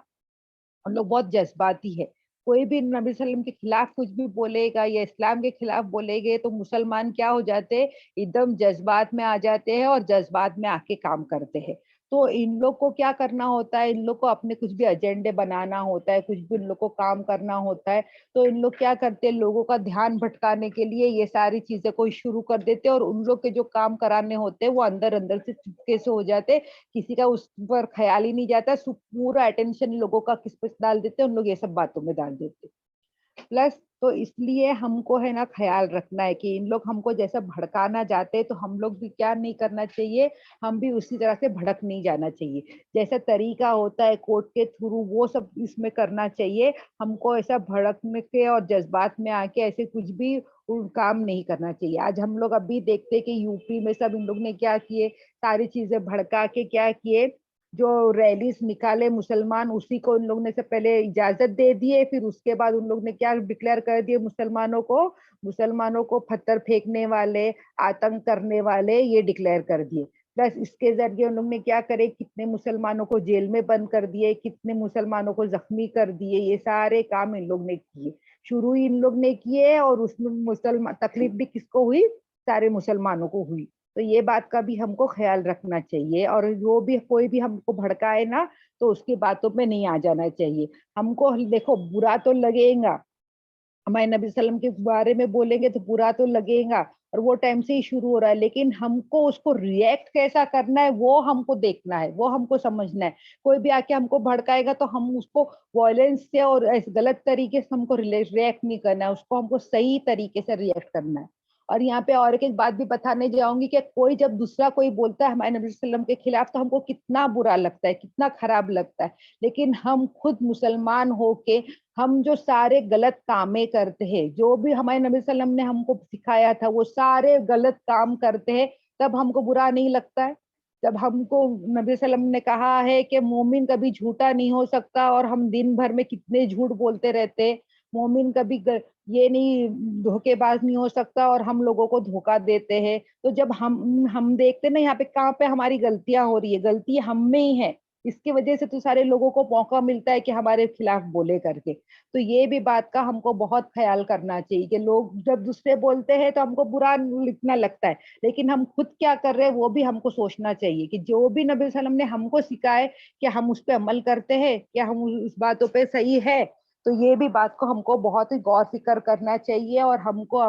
ہم لوگ بہت جذباتی ہے. کوئی بھی نبی صلی اللہ علیہ وسلم کے خلاف کچھ بھی بولے گا یا اسلام کے خلاف بولے گے تو مسلمان کیا ہو جاتے، ایک دم جذبات میں آ جاتے ہیں اور جذبات میں آ کے کام کرتے ہیں. تو ان لوگ کو کیا کرنا ہوتا ہے، ان لوگ کو اپنے کچھ بھی ایجنڈے بنانا ہوتا ہے، کچھ بھی ان لوگ کو کام کرنا ہوتا ہے. تو ان لوگ کیا کرتے ہیں، لوگوں کا دھیان بھٹکانے کے لیے یہ ساری چیزیں کو شروع کر دیتے اور ان لوگ کے جو کام کرانے ہوتے وہ اندر اندر سے چپکے سے ہو جاتے. کسی کا اس پر خیال ہی نہیں جاتا. پورا اٹینشن لوگوں کا کس پہ ڈال دیتے، ان لوگ یہ سب باتوں میں ڈال دیتے. پلس تو اس لیے ہم کو ہے نا خیال رکھنا ہے کہ ان لوگ ہم کو جیسا بھڑکانا جاتے تو ہم لوگ بھی کیا نہیں کرنا چاہیے، ہم بھی اسی طرح سے بھڑک نہیں جانا چاہیے. جیسا طریقہ ہوتا ہے کورٹ کے تھرو وہ سب اس میں کرنا چاہیے. ہم کو ایسا بھڑکنے کے اور جذبات میں آ کے ایسے کچھ بھی کام نہیں کرنا چاہیے. آج ہم لوگ ابھی دیکھتے کہ یو پی میں سب ان لوگ نے کیا کیے، ساری چیزیں بھڑکا کے کیا کیے، جو ریلیز نکالے مسلمان اسی کو ان لوگ نے سے پہلے اجازت دے دیے. پھر اس کے بعد ان لوگ نے کیا ڈکلیئر کر دیے، مسلمانوں کو پتھر پھینکنے والے، آتنک کرنے والے یہ ڈکلیئر کر دیے. پلس اس کے ذریعے ان لوگ نے کیا کرے، کتنے مسلمانوں کو جیل میں بند کر دیے، کتنے مسلمانوں کو زخمی کر دیے. یہ سارے کام ان لوگ نے کیے، شروع ہی ان لوگ نے کیے. اور اس میں مسلمان تکلیف بھی کس کو ہوئی، سارے مسلمانوں کو ہوئی. تو یہ بات کا بھی ہم کو خیال رکھنا چاہیے. اور جو بھی کوئی بھی ہم کو بھڑکائے نا تو اس کی باتوں پہ نہیں آ جانا چاہیے. ہم کو دیکھو برا تو لگے گا، ہمارے نبی صلی اللہ علیہ وسلم کے بارے میں بولیں گے تو برا تو لگے گا اور وہ ٹائم سے ہی شروع ہو رہا ہے. لیکن ہم کو اس کو ریئیکٹ کیسا کرنا ہے وہ ہم کو دیکھنا ہے، وہ ہم کو سمجھنا ہے. کوئی بھی آ کے ہم کو بھڑکائے گا تو ہم اس کو وائلنس سے اور غلط طریقے سے ہم کو ریئیکٹ نہیں کرنا ہے، اس کو ہم کو صحیح طریقے سے ریئیکٹ کرنا ہے. اور یہاں پہ اور ایک بات بھی بتانے جاؤں گی کہ کوئی جب دوسرا کوئی بولتا ہے ہمارے نبی صلی اللہ علیہ وسلم کے خلاف تو ہم کو کتنا برا لگتا ہے، کتنا خراب لگتا ہے. لیکن ہم خود مسلمان ہو کے ہم جو سارے غلط کامیں کرتے ہیں، جو بھی ہمارے نبی صلی اللہ علیہ وسلم نے ہم کو سکھایا تھا وہ سارے غلط کام کرتے ہیں، تب ہم کو برا نہیں لگتا ہے. جب ہم کو نبی صلی اللہ علیہ وسلم نے کہا ہے کہ مومن کبھی جھوٹا نہیں ہو سکتا اور ہم دن بھر میں کتنے جھوٹ بولتے رہتے، مومن کبھی یہ نہیں دھوکے باز نہیں ہو سکتا اور ہم لوگوں کو دھوکا دیتے ہیں. تو جب ہم دیکھتے نا یہاں پہ کہاں پہ ہماری غلطیاں ہو رہی ہے، غلطی ہم میں ہی ہے، اس کی وجہ سے تو سارے لوگوں کو موقع ملتا ہے کہ ہمارے خلاف بولے کر کے. تو یہ بھی بات کا ہم کو بہت خیال کرنا چاہیے کہ لوگ جب دوسرے بولتے ہیں تو ہم کو برا اتنا لگتا ہے، لیکن ہم خود کیا کر رہے ہیں وہ بھی ہم کو سوچنا چاہیے کہ جو بھی نبی صلی اللہ علیہ وسلم نے ہم کو سکھائے کہ ہم اس پہ عمل کرتے ہیں، کیا ہم اس باتوں پہ صحیح ہے. تو یہ بھی بات کو ہم کو بہت ہی غور فکر کرنا چاہیے اور ہم کو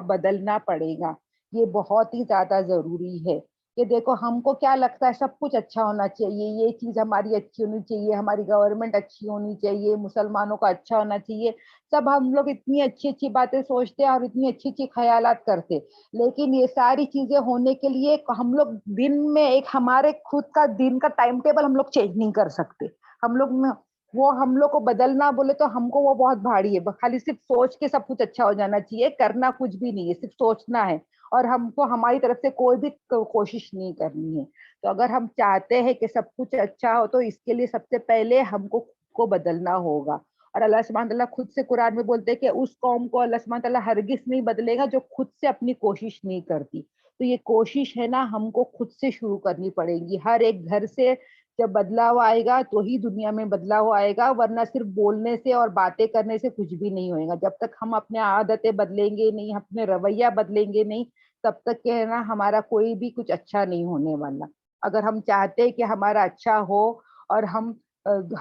بدلنا پڑے گا. یہ بہت ہی زیادہ ضروری ہے کہ دیکھو ہم کو کیا لگتا ہے سب کچھ اچھا ہونا چاہیے، یہ چیز ہماری اچھی ہونی چاہیے، ہماری گورنمنٹ اچھی ہونی چاہیے، مسلمانوں کا اچھا ہونا چاہیے. سب ہم لوگ اتنی اچھی اچھی باتیں سوچتے ہیں اور اتنی اچھی اچھی خیالات کرتے. لیکن یہ ساری چیزیں ہونے کے لیے ہم لوگ دن میں ایک ہمارے خود کا دن کا ٹائم ٹیبل ہم لوگ چینج نہیں کر سکتے. ہم لوگ کو بدلنا بولے تو ہم کو وہ بہت بھاری ہے. خالی صرف سوچ کے سب کچھ اچھا ہو جانا چاہیے، کرنا کچھ بھی نہیں ہے، صرف سوچنا ہے اور ہم کو ہماری طرف سے کوئی بھی کوشش نہیں کرنی ہے. تو اگر ہم چاہتے ہیں کہ سب کچھ اچھا ہو تو اس کے لیے سب سے پہلے ہم کو بدلنا ہوگا. اور اللہ سبحانہ تعالیٰ خود سے قرآن میں بولتے ہیں کہ اس قوم کو اللہ سبحانہ تعالیٰ ہرگز نہیں بدلے گا جو خود سے اپنی کوشش نہیں کرتی. تو یہ کوشش ہے نا ہم کو خود سے شروع کرنی پڑے گی. ہر ایک گھر سے جب بدلاؤ آئے گا تو ہی دنیا میں بدلاؤ آئے گا، ورنہ صرف بولنے سے اور باتیں کرنے سے کچھ بھی نہیں ہوئے گا. جب تک ہم اپنے عادتیں بدلیں گے نہیں، اپنے رویہ بدلیں گے نہیں، تب تک کہ ہے نا ہمارا کوئی بھی کچھ اچھا نہیں ہونے والا. اگر ہم چاہتے کہ ہمارا اچھا ہو اور ہم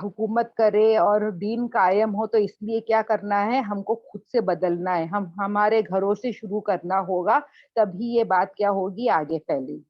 حکومت کرے اور دین قائم ہو، تو اس لیے کیا کرنا ہے، ہم کو خود سے بدلنا ہے، ہم ہمارے گھروں سے شروع کرنا ہوگا، تبھی یہ بات کیا ہوگی، آگے پھیلے گی.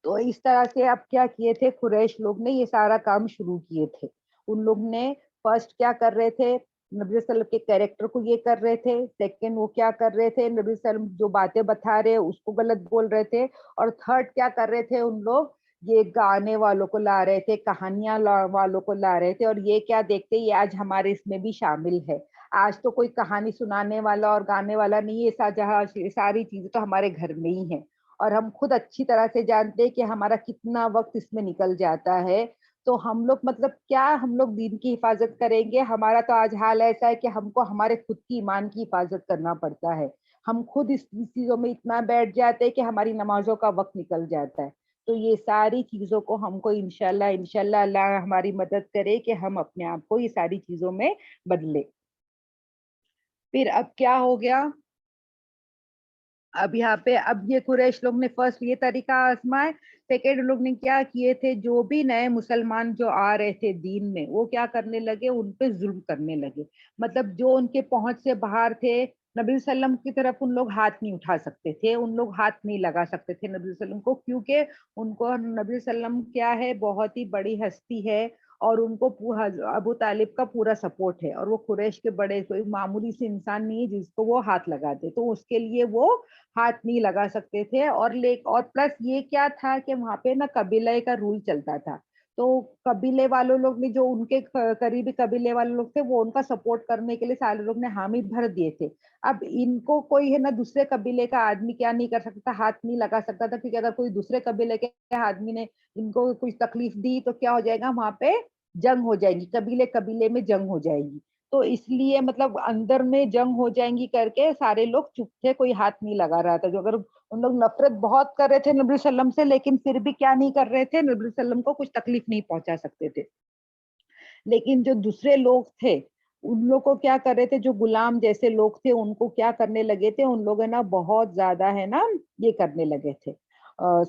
تو اس طرح سے اب کیا کیے تھے قریش لوگ نے، یہ سارا کام شروع کیے تھے. ان لوگ نے فرسٹ کیا کر رہے تھے، نبی صلی اللہ علیہ وسلم کے کیریکٹر کو یہ کر رہے تھے. سیکنڈ وہ کیا کر رہے تھے، نبی صلی اللہ علیہ وسلم جو باتیں بتا رہے اس کو غلط بول رہے تھے. اور تھرڈ کیا کر رہے تھے ان لوگ، یہ گانے والوں کو لا رہے تھے، کہانیاں والوں کو لا رہے تھے. اور یہ کیا دیکھتے، یہ آج ہمارے اس میں بھی شامل ہے. آج تو کوئی کہانی سنانے والا اور گانے والا نہیں ہے، جہاں ساری چیزیں تو ہمارے گھر میں ہی ہیں. اور ہم خود اچھی طرح سے جانتے ہیں کہ ہمارا کتنا وقت اس میں نکل جاتا ہے. تو ہم لوگ مطلب کیا ہم لوگ دین کی حفاظت کریں گے؟ ہمارا تو آج حال ایسا ہے کہ ہم کو ہمارے خود کی ایمان کی حفاظت کرنا پڑتا ہے. ہم خود اس چیزوں میں اتنا بیٹھ جاتے ہیں کہ ہماری نمازوں کا وقت نکل جاتا ہے. تو یہ ساری چیزوں کو ہم کو انشاءاللہ اللہ ہماری مدد کرے کہ ہم اپنے آپ کو یہ ساری چیزوں میں بدلے. پھر اب کیا ہو گیا، اب یہاں پہ اب یہ قریش لوگ نے فرسٹ یہ طریقہ آزمائے. سیکنڈ لوگ نے کیا کیے تھے، جو بھی نئے مسلمان جو آ رہے تھے دین میں، وہ کیا کرنے لگے، ان پہ ظلم کرنے لگے. مطلب جو ان کے پہنچ سے باہر تھے، نبی صلی اللہ علیہ وسلم کی طرف ان لوگ ہاتھ نہیں اٹھا سکتے تھے، ان لوگ ہاتھ نہیں لگا سکتے تھے نبی صلی اللہ علیہ وسلم کو، کیونکہ ان کو نبی صلی اللہ علیہ وسلم کیا ہے، بہت ہی بڑی ہستی ہے. اور ان کو ابو طالب کا پورا سپورٹ ہے، اور وہ قریش کے بڑے کوئی معمولی سے انسان نہیں ہے جس کو وہ ہاتھ لگاتے. تو اس کے لیے وہ ہاتھ نہیں لگا سکتے تھے. اور پلس یہ کیا تھا کہ وہاں پہ نا قبیلے کا رول چلتا تھا. تو قبیلے والوں لوگ نے، جو ان کے قریبی قبیلے والے لوگ تھے، وہ ان کا سپورٹ کرنے کے لیے سارے لوگ نے حامی بھر دیے تھے. اب ان کو کوئی ہے نا دوسرے قبیلے کا آدمی کیا نہیں کر سکتا، ہاتھ نہیں لگا سکتا تھا، کیونکہ اگر کوئی دوسرے قبیلے کے آدمی نے ان کو کچھ تکلیف دی تو کیا ہو جائے گا، وہاں پہ جنگ ہو جائے گی، قبیلے قبیلے میں جنگ ہو جائے گی. تو اس لیے مطلب اندر میں جنگ ہو جائیں گی کر کے سارے لوگ چپ تھے، کوئی ہاتھ نہیں لگا رہا تھا. جو اگر ان لوگ نفرت بہت کر رہے تھے نبی صلی اللہ علیہ وسلم سے، لیکن پھر بھی کیا نہیں کر رہے تھے، نبی صلی اللہ علیہ وسلم کو کچھ تکلیف نہیں پہنچا سکتے تھے. لیکن جو دوسرے لوگ تھے، ان لوگ کو کیا کر رہے تھے، جو غلام جیسے لوگ تھے، ان کو کیا کرنے لگے تھے، ان لوگ ہے نا بہت زیادہ ہے نا یہ کرنے لگے تھے،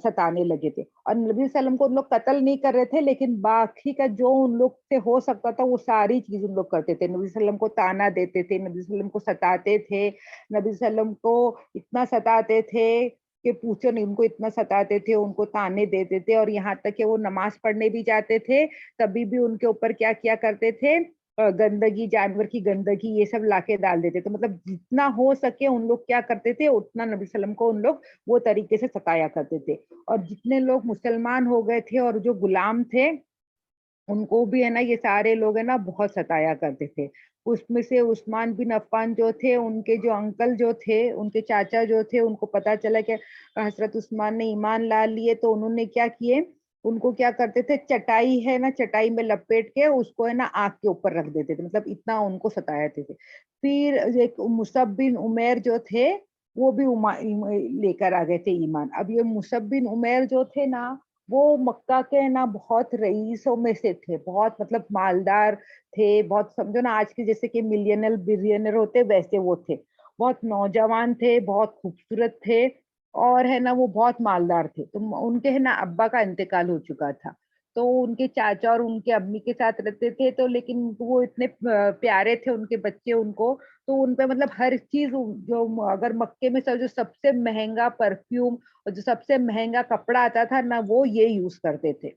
ستانے لگے تھے. اور نبی صلی اللہ علیہ وسلم کو ان لوگ قتل نہیں کر رہے تھے، لیکن باقی کا جو ان لوگ سے ہو سکتا تھا وہ ساری چیز ان لوگ کرتے تھے. نبی صلی اللہ علیہ وسلم کو تانا دیتے تھے، نبی صلی اللہ علیہ وسلم کو ستاتے تھے، نبی صلی اللہ علیہ وسلم کو اتنا ستاتے تھے کہ پوچھو نہیں، ان کو اتنا ستاتے تھے، ان کو تانے دیتے تھے. اور یہاں تک کہ وہ نماز پڑھنے بھی جاتے تھے، تبھی بھی ان کے اوپر کیا کیا کرتے تھے، گندگی، جانور کی گندگی، یہ سب لا کے ڈال دیتے تھے. مطلب جتنا ہو سکے ان لوگ کیا کرتے تھے، اتنا نبی صلی اللہ علیہ وسلم کو ان لوگ وہ طریقے سے ستایا کرتے تھے. اور جتنے لوگ مسلمان ہو گئے تھے اور جو غلام تھے، ان کو بھی ہے نا یہ سارے لوگ ہے نا بہت ستایا کرتے تھے. اس میں سے عثمان بن عفان جو تھے، ان کے جو انکل جو تھے، ان کے چاچا جو تھے، ان کو پتا چلا کہ حضرت عثمان نے ایمان لا لیے، تو انہوں نے کیا کیے، ان کو کیا کرتے تھے، چٹائی ہے نا، چٹائی میں لپیٹ کے اس کو ہے نا آنکھ کے اوپر رکھ دیتے تھے. مطلب اتنا ان کو ستایا تھے. پھر ایک مصعب بن عمیر جو تھے، وہ بھی لے کر آ گئے تھے ایمان. اب یہ مصعب بن عمیر جو تھے نا، وہ مکہ کے نا بہت رئیسوں میں سے تھے، بہت مطلب مالدار تھے، بہت سمجھو نا آج کے جیسے کہ ملینر بلینر ہوتے ویسے وہ تھے. بہت نوجوان تھے، بہت خوبصورت تھے، اور ہے نا وہ بہت مالدار تھے. تو ان کے ہے نا ابا کا انتقال ہو چکا تھا، تو ان کے چاچا اور ان کے امی کے ساتھ رہتے تھے. تو لیکن وہ اتنے پیارے تھے ان کے بچے ان کو، تو ان پہ مطلب ہر چیز، جو اگر مکے میں جو سب سے مہنگا پرفیوم اور جو سب سے مہنگا کپڑا آتا تھا نا، وہ یہ یوز کرتے تھے.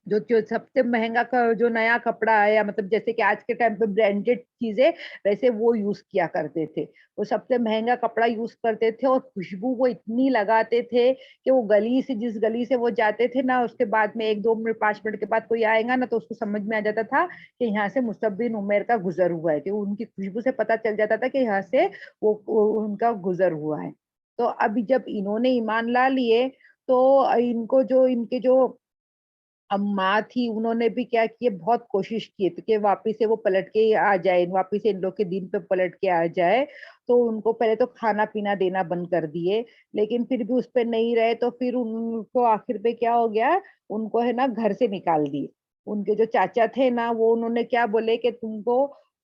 جو سب سے مہنگا جو نیا کپڑا آیا، مطلب جیسے کہ آج کے ٹائم پہ برانڈیڈ چیزیں، ویسے وہ یوز کیا کرتے تھے. وہ سب سے مہنگا کپڑا یوز کرتے تھے، اور خوشبو وہ اتنی لگاتے تھے کہ وہ گلی سے، جس گلی سے وہ جاتے تھے نا، اس کے بعد میں 1 2 منٹ 5 منٹ کے بعد کوئی آئے گا نا، تو اس کو سمجھ میں آ جاتا تھا کہ یہاں سے مصعب بن عمیر کا گزر ہوا ہے، کہ ان کی خوشبو سے پتا چل جاتا تھا کہ یہاں سے وہ ان کا گزر ہوا ہے. تو ابھی جب انہوں نے ایمان لا لیے، تو ان کو جو ان کے جو अम्मा थी, उन्होंने भी क्या किए, बहुत कोशिश की तो कि वापिस से वो पलट के आ जाए, वापिस से इन लोग के दिन पे पलट के आ जाए। तो उनको पहले तो खाना-पीना देना बंद कर दिए, लेकिन फिर भी उस पे नहीं रहे तो फिर उनको आखिर पे क्या हो गया, उनको है ना घर से निकाल दिए। उनके जो चाचा थे ना, वो उन्होंने क्या बोले कि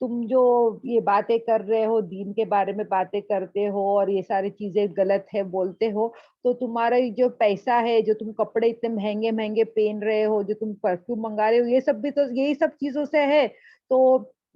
तुम जो ये बातें कर रहे हो, दीन के बारे में बातें करते हो और ये सारी चीज़ें गलत है बोलते हो, तो तुम्हारा ये जो पैसा है, जो तुम कपड़े इतने महँगे-महँगे पहन रहे हो, जो तुम परफ्यूम मँगा रहे हो, ये सब भी तो यही सब चीज़ों से है। तो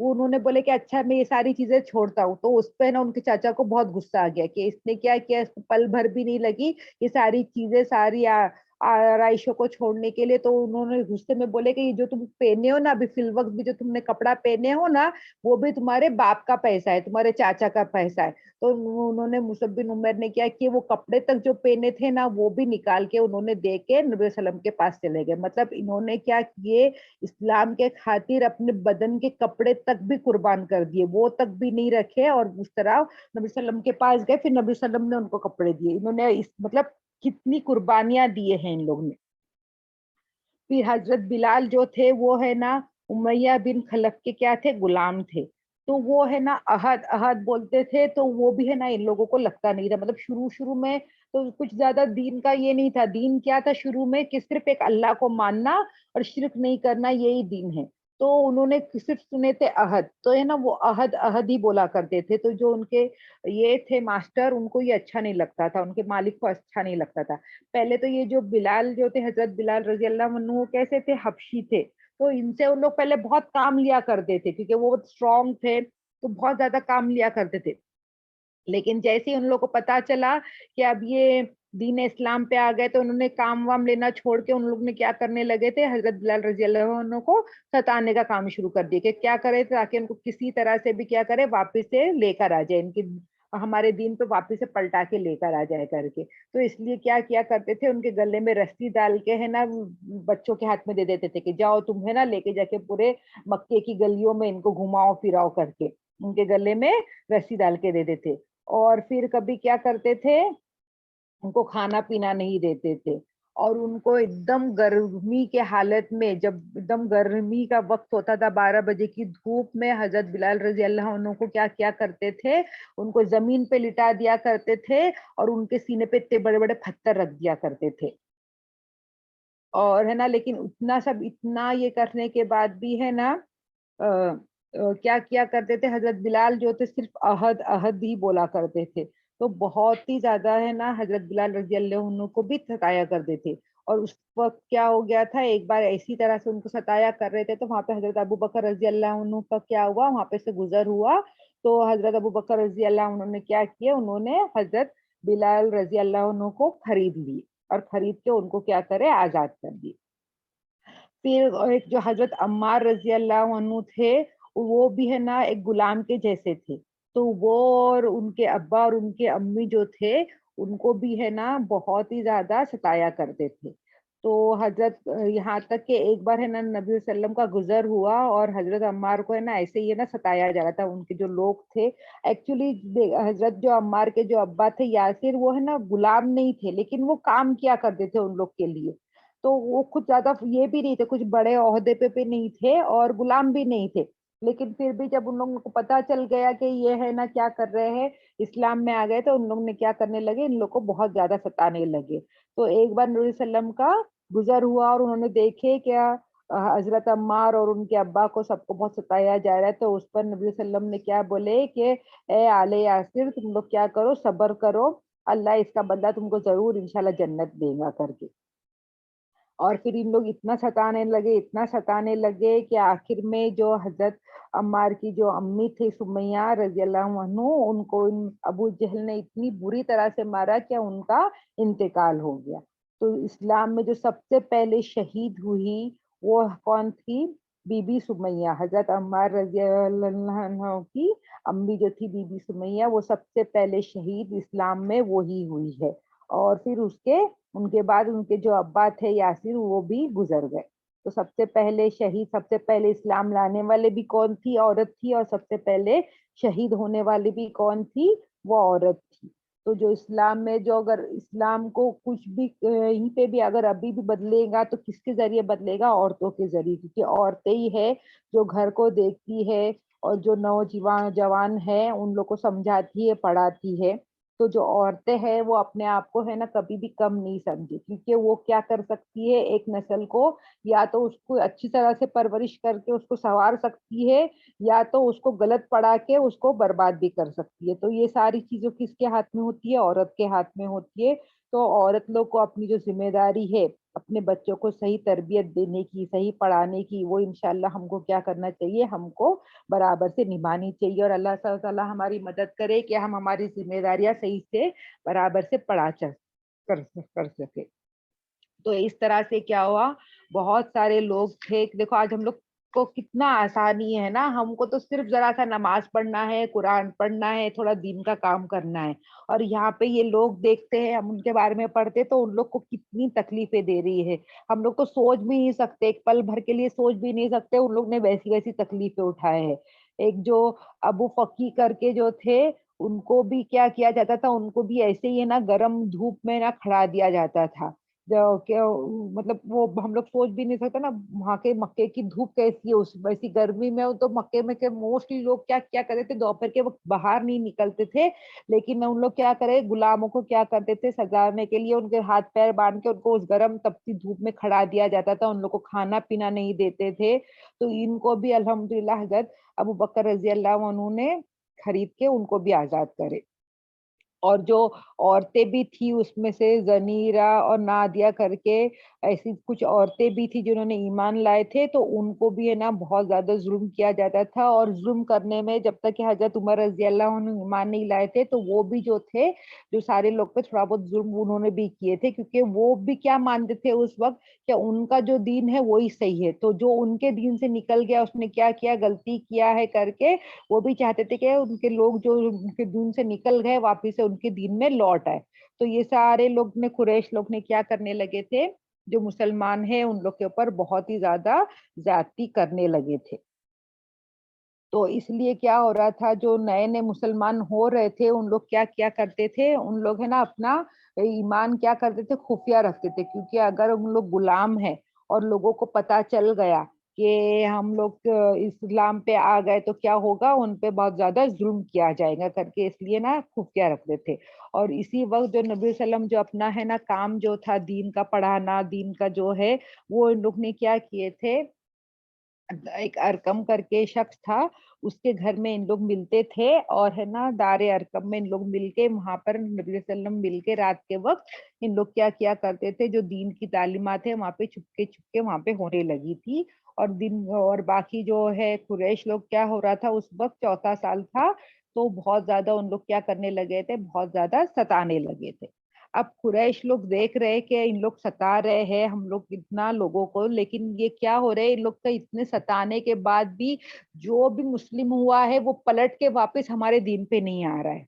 उन्होंने बोले कि अच्छा मैं ये सारी चीज़ें छोड़ता हूँ। तो उस पे ना उनके चाचा को बहुत गुस्सा आ गया कि इसने क्या किया, इसको पल भर भी नहीं लगी ये सारी चीज़ें सारी आराइशों को छोड़ने के लिए। तो उन्होंने गुस्से में बोले कि ये जो तुम पहने हो ना अभी फ़िल वक़्त भी जो तुमने कपड़ा पहने हो ना, वो भी तुम्हारे बाप का पैसा है, तुम्हारे चाचा का पैसा है। तो उन्होंने मुसअब बिन उमर ने क्या किया, वो कपड़े तक जो पहने थे ना, वो भी निकाल के उन्होंने दे के नबी सल्लम के पास चले गए। मतलब इन्होंने क्या किए, इस्लाम के खातिर अपने बदन के कपड़े तक भी कुर्बान कर दिए, वो तक भी नहीं रखे और उस तरह नबी सल्लम के पास गए, फिर नबी सल्लम ने उनको कपड़े दिए। इन्होंने इस मतलब कितनी कुर्बानियाँ दिए हैं इन लोग ने। फिर हज़रत बिलाल जो थे वो है ना उमैया बिन खलफ के क्या थे, गुलाम थे। तो वो है ना अहद अहद बोलते थे, तो वो भी है ना इन लोगों को लगता नहीं था। मतलब शुरू-शुरू में तो कुछ ज़्यादा दीन का ये नहीं था। दीन क्या था शुरू में कि सिर्फ़ एक अल्लाह को मानना और शिर्क नहीं करना, यही दीन है। तो उन्होंने सिर्फ़ सुने थे अहद, तो है ना वो अहद अहद ही बोला करते थे। तो जो उनके ये थे मास्टर, उनको ये अच्छा नहीं लगता था, उनके मालिक को अच्छा नहीं लगता था। पहले तो ये जो बिलाल जो थे, हज़रत बिलाल रज़ी अल्लाह अन्हु वो कैसे थे, हबशी थे। तो इनसे उन लोग पहले बहुत काम लिया करते थे क्योंकि वो स्ट्रॉन्ग थे, तो बहुत ज़्यादा काम लिया करते थे। लेकिन जैसे ही उन लोगों को पता चला कि अब ये दीन इस्लाम पे आ गए, तो उन्होंने काम-वाम लेना छोड़ के उन लोग ने क्या करने लगे थे, हज़रत बिलाल रज़ी अल्लाह अन्हु को सताने का काम शुरू कर दिया कि क्या करें ताकि उनको किसी तरह से भी क्या करें, वापस से लेकर आ जाए, इनकी हमारे दीन पे वापस से पलटा के लेकर आ जाए करके। तो इसलिए क्या किया करते थे, उनके गले में रस्सी डाल के है ना बच्चों के हाथ में दे देते थे कि जाओ तुम है ना लेके जाके पूरे मक्के की गलियों में इनको घुमाओ-फिराओ करके। उनके गले में रस्सी डाल के दे देते। और फिर कभी क्या करते थे, उनको खाना-पीना नहीं देते थे और उनको एकदम गर्मी के हालत में जब एकदम गर्मी का वक़्त होता था 12 बजे की धूप में हज़रत बिलाल रज़ी अल्लाह अन्हु को क्या किया करते थे, उनको ज़मीन पे लिटा दिया करते थे और उनके सीने पे इतने बड़े-बड़े पत्थर रख दिया करते थे। और है ना लेकिन उतना सब इतना ये करने के बाद भी है ना क्या किया करते थे हज़रत बिलाल जो थे सिर्फ़ अहद, अहद ही बोला करते थे। तो बहुत ही ज़्यादा है ना हज़रत बिलाल रज़ी अल्लाह अन्हु को भी सताया करते थे। और उस वक़्त क्या हो गया था एक बार इसी तरह से उनको सताया कर रहे थे तो वहाँ पे हज़रत अबू बकर रज़ी अल्लाह अन्हु का क्या हुआ वहाँ पे से गुज़र हुआ। तो हज़रत अबू बकर रज़ी अल्लाह अन्हु ने क्या किया उन्होंने हज़रत बिलाल रज़ी अल्लाह अन्हु को खरीद लिए और खरीद के उनको क्या करे आज़ाद कर दिए। फिर एक जो हज़रत अम्मार रज़ी अल्लाह अन्हु थे, वो भी है ना एक गुलाम के जैसे थे। तो वो और उनके अब्बा और उनके अम्मी जो थे, उनको भी है ना बहुत ही ज़्यादा सताया करते थे। तो हज़रत यहाँ तक कि एक बार है ना नबी वसल्लम का गुज़र हुआ और हज़रत अम्मार को है ना ऐसे ही है ना सताया जा रहा था। उनके जो लोग थे एक्चुअली हज़रत जो अम्मार के जो अब्बा थे यासिर वो है ना गुलाम नहीं थे, लेकिन वो काम किया करते थे उन लोग के लिए। तो वो कुछ ज़्यादा ये भी नहीं थे, कुछ बड़े ओहदे पे भी नहीं थे और गुलाम भी नहीं थे। लेकिन फिर भी जब उन लोगों को पता चल गया कि ये है ना क्या कर रहे हैं, इस्लाम में आ गए तो उन लोग ने क्या करने लगे, इन लोग को बहुत ज़्यादा सताने लगे। तो एक बार नबी सल्लम का गुज़र हुआ और उन्होंने देखे क्या हज़रत अम्मार और उनके अब्बा को सबको बहुत सताया जा रहा है, तो उस पर नबी सल्लम ने क्या बोले कि ए आले यासिर तुम लोग क्या करो, सब्र करो, अल्लाह इसका बदला तुमको ज़रूर इंशाअल्लाह जन्नत देगा करके। और फिर इन लोग इतना सताने लगे कि आखिर में जो हज़रत अम्मार की जो अम्मी थी सुमैया रज़ियल्लाहु अन्हु उनको इन अबू जहल ने इतनी बुरी तरह से मारा कि उनका इंतकाल हो गया। तो इस्लाम में जो सबसे पहले शहीद हुई वो कौन थी? बीबी सुमैया हज़रत अम्मार रज़ियल्लाहु अन्हा की अम्मी जो थी बीबी सुमैया वो सबसे पहले शहीद इस्लाम में वो ही हुई है। और फिर उसके उनके बाद उनके जो अब्बा थे यासिर वो भी गुज़र गए। तो सबसे पहले शहीद सबसे पहले इस्लाम लाने वाले भी कौन थी? औरत थी और सबसे पहले शहीद होने वाली भी कौन थी? वो औरत थी। تو جو اسلام میں جو اگر اسلام کو کچھ بھی کہیں پہ بھی اگر ابھی بھی بدلے گا تو کس کے ذریعے بدلے گا؟ عورتوں کے ذریعے، کیونکہ عورتیں ہی ہے جو گھر کو دیکھتی ہے اور جو نوجوان جوان ہے ان لوگ کو سمجھاتی ہے پڑھاتی ہے. تو جو عورتیں ہیں وہ اپنے آپ کو ہے نا کبھی بھی کم نہیں سمجھے، کیونکہ وہ کیا کر سکتی ہے ایک نسل کو، یا تو اس کو اچھی طرح سے پرورش کر کے اس کو سنوار سکتی ہے، یا تو اس کو غلط پڑھا کے اس کو برباد بھی کر سکتی ہے. تو یہ ساری چیزوں کس کے ہاتھ میں ہوتی ہے؟ عورت کے ہاتھ میں ہوتی ہے. تو عورت لوگ کو اپنی جو ذمہ داری ہے اپنے بچوں کو صحیح تربیت دینے کی، صحیح پڑھانے کی، وہ انشاءاللہ ہم کو کیا کرنا چاہیے؟ ہم کو برابر سے نبھانی چاہیے. اور اللہ تعالیٰ ہماری مدد کرے کہ ہم ہماری ذمہ داریاں صحیح سے برابر سے کر سکے. تو اس طرح سے کیا ہوا، بہت سارے لوگ تھے. دیکھو آج ہم لوگ کو کتنا آسانی ہے نا، ہم کو تو صرف ذرا سا نماز پڑھنا ہے، قرآن پڑھنا ہے، تھوڑا دین کا کام کرنا ہے. اور یہاں پہ یہ لوگ دیکھتے ہیں، ہم ان کے بارے میں پڑھتے تو ان لوگ کو کتنی تکلیفیں دے رہی ہے. ہم لوگ تو سوچ بھی نہیں سکتے، ایک پل بھر کے لیے سوچ بھی نہیں سکتے ان لوگ نے ویسی ویسی تکلیفیں اٹھائے ہیں. ایک جو ابو فقی کر کے جو تھے، ان کو بھی کیا کیا جاتا تھا، ان کو بھی ایسے ہی ہے نا گرم دھوپ میں نا کھڑا دیا جاتا تھا. مطلب وہ ہم لوگ سوچ بھی نہیں سکتے نا وہاں کے مکے کی دھوپ کیسی ہے اس ویسی گرمی میں. تو مکے میں کے موسٹلی لوگ کیا کیا کرتے تھے، دوپہر کے وقت باہر نہیں نکلتے تھے. لیکن ان لوگ کیا کرے، غلاموں کو کیا کرتے تھے سجانے کے لیے ان کے ہاتھ پیر باندھ کے ان کو اس گرم تپتی دھوپ میں کھڑا دیا جاتا تھا. ان لوگ کو کھانا پینا نہیں دیتے تھے. تو ان کو بھی الحمدللہ حضرت ابو بکر رضی اللہ عنہ نے خرید کے ان کو بھی آزاد کرے. اور جو عورتیں بھی تھی اس میں سے زنیرہ اور نادیہ کر کے ایسی کچھ عورتیں بھی تھی جنہوں نے ایمان لائے تھے، تو ان کو بھی ہے نا بہت زیادہ ظلم کیا جاتا تھا. اور ظلم کرنے میں جب تک کہ حضرت عمر رضی اللہ عنہ ایمان نہیں لائے تھے تو وہ بھی جو تھے، جو سارے لوگ پہ تھوڑا بہت ظلم انہوں نے بھی کیے تھے، کیونکہ وہ بھی کیا مانتے تھے اس وقت کہ ان کا جو دین ہے وہی صحیح ہے. تو جو ان کے دین سے نکل گیا، اس نے کیا کیا غلطی کیا ہے کر کے وہ بھی چاہتے تھے کہ ان کے لوگ جو ان کے دین سے نکل گئے واپس سے ان کے دین میں لوٹ آئے. تو یہ سارے لوگ نے قریش لوگ نے کیا کرنے لگے تھے، جو مسلمان ہیں ان لوگ کے اوپر بہت ہی زیادہ زیادتی کرنے لگے تھے. تو اس لیے کیا ہو رہا تھا، جو نئے نئے مسلمان ہو رہے تھے ان لوگ کیا کیا کرتے تھے، ان لوگ ہے نا اپنا ایمان کیا کرتے تھے، خفیہ رکھتے تھے. کیونکہ اگر ان لوگ غلام ہیں اور لوگوں کو پتا چل گیا کہ ہم لوگ اسلام پہ آ گئے تو کیا ہوگا، ان پہ بہت زیادہ ظلم کیا جائے گا کر کے اس لیے نا خفیہ رکھتے تھے. اور اسی وقت جو نبی صلی اللہ علیہ وسلم جو اپنا ہے نا کام جو تھا دین کا پڑھانا، دین کا جو ہے وہ ان لوگ نے کیا کیے تھے، ایک ارکم کر کے شخص تھا، اس کے گھر میں ان لوگ ملتے تھے. اور ہے نا دار ارکم میں ان لوگ مل کے وہاں پر نبی صلی اللہ علیہ وسلم مل کے رات کے وقت ان لوگ کیا کیا کرتے تھے، جو دین کی تعلیمات ہے وہاں پہ چھپ کے وہاں پہ ہونے لگی تھی. اور دن اور باقی جو ہے قریش لوگ کیا ہو رہا تھا اس وقت 14 سال تھا، تو بہت زیادہ ان لوگ کیا کرنے لگے تھے، بہت زیادہ ستانے لگے تھے. اب قریش لوگ دیکھ رہے کہ ان لوگ ستا رہے ہیں ہم لوگ اتنا لوگوں کو، لیکن یہ کیا ہو رہا ہے، ان لوگ کا اتنے ستانے کے بعد بھی جو بھی مسلم ہوا ہے وہ پلٹ کے واپس ہمارے دین پہ نہیں آ رہا ہے.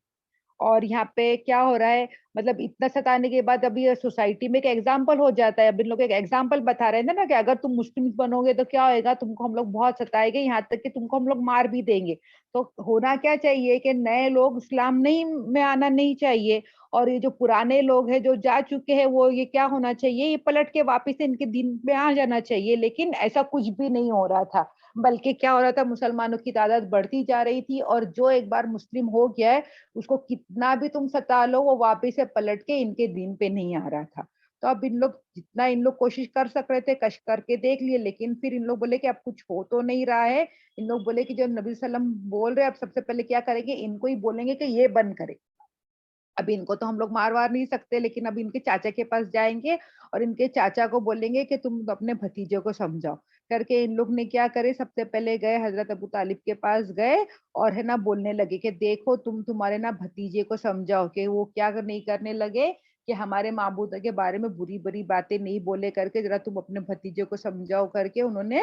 اور یہاں پہ کیا ہو رہا ہے، مطلب اتنا ستانے کے بعد ابھی سوسائٹی میں ایک ایگزامپل ہو جاتا ہے. اب ان لوگ ایک ایگزامپل بتا رہے ہیں نا کہ اگر تم مسلم بنو گے تو کیا ہوئے گا، تم کو ہم لوگ بہت ستائے گے، یہاں تک کہ تم کو ہم لوگ مار بھی دیں گے. تو ہونا کیا چاہیے کہ نئے لوگ اسلام نہیں میں آنا نہیں چاہیے، اور یہ جو پرانے لوگ ہیں جو جا چکے ہیں وہ یہ کیا ہونا چاہیے، یہ پلٹ کے واپس سے ان کے دین میں آ جانا چاہیے. لیکن ایسا کچھ بھی نہیں ہو رہا تھا، بلکہ کیا ہو رہا تھا، مسلمانوں کی تعداد بڑھتی جا رہی تھی. اور جو ایک بار مسلم ہو گیا ہے اس کو کتنا بھی تم ستا لو وہ واپس سے پلٹ کے ان کے دین پہ نہیں آ رہا تھا. تو اب ان لوگ جتنا ان لوگ کوشش کر سک رہے تھے کش کر کے دیکھ لیے، لیکن پھر ان لوگ بولے کہ اب کچھ ہو تو نہیں رہا ہے. ان لوگ بولے کہ جو نبی صلی اللہ علیہ وسلم بول رہے اب سب سے پہلے کیا کریں گے، ان کو ہی بولیں گے کہ یہ بند کرے. اب ان کو تو ہم لوگ مار وار نہیں سکتے، لیکن اب ان کے چاچا کے پاس جائیں گے اور ان کے چاچا کو بولیں گے کہ تم اپنے بھتیجے کو سمجھاؤ کر کے. ان لوگ نے کیا کرے، سب سے پہلے گئے حضرت ابو طالب کے پاس گئے اور ہے نا بولنے لگے کہ دیکھو تمہارے نا بھتیجے کو سمجھاؤ. کہ وہ کیا نہیں کرنے لگے کہ ہمارے معبود کے بارے میں بری بری باتیں نہیں بولے کر کے ذرا تم اپنے بھتیجے کو سمجھاؤ کر کے انہوں نے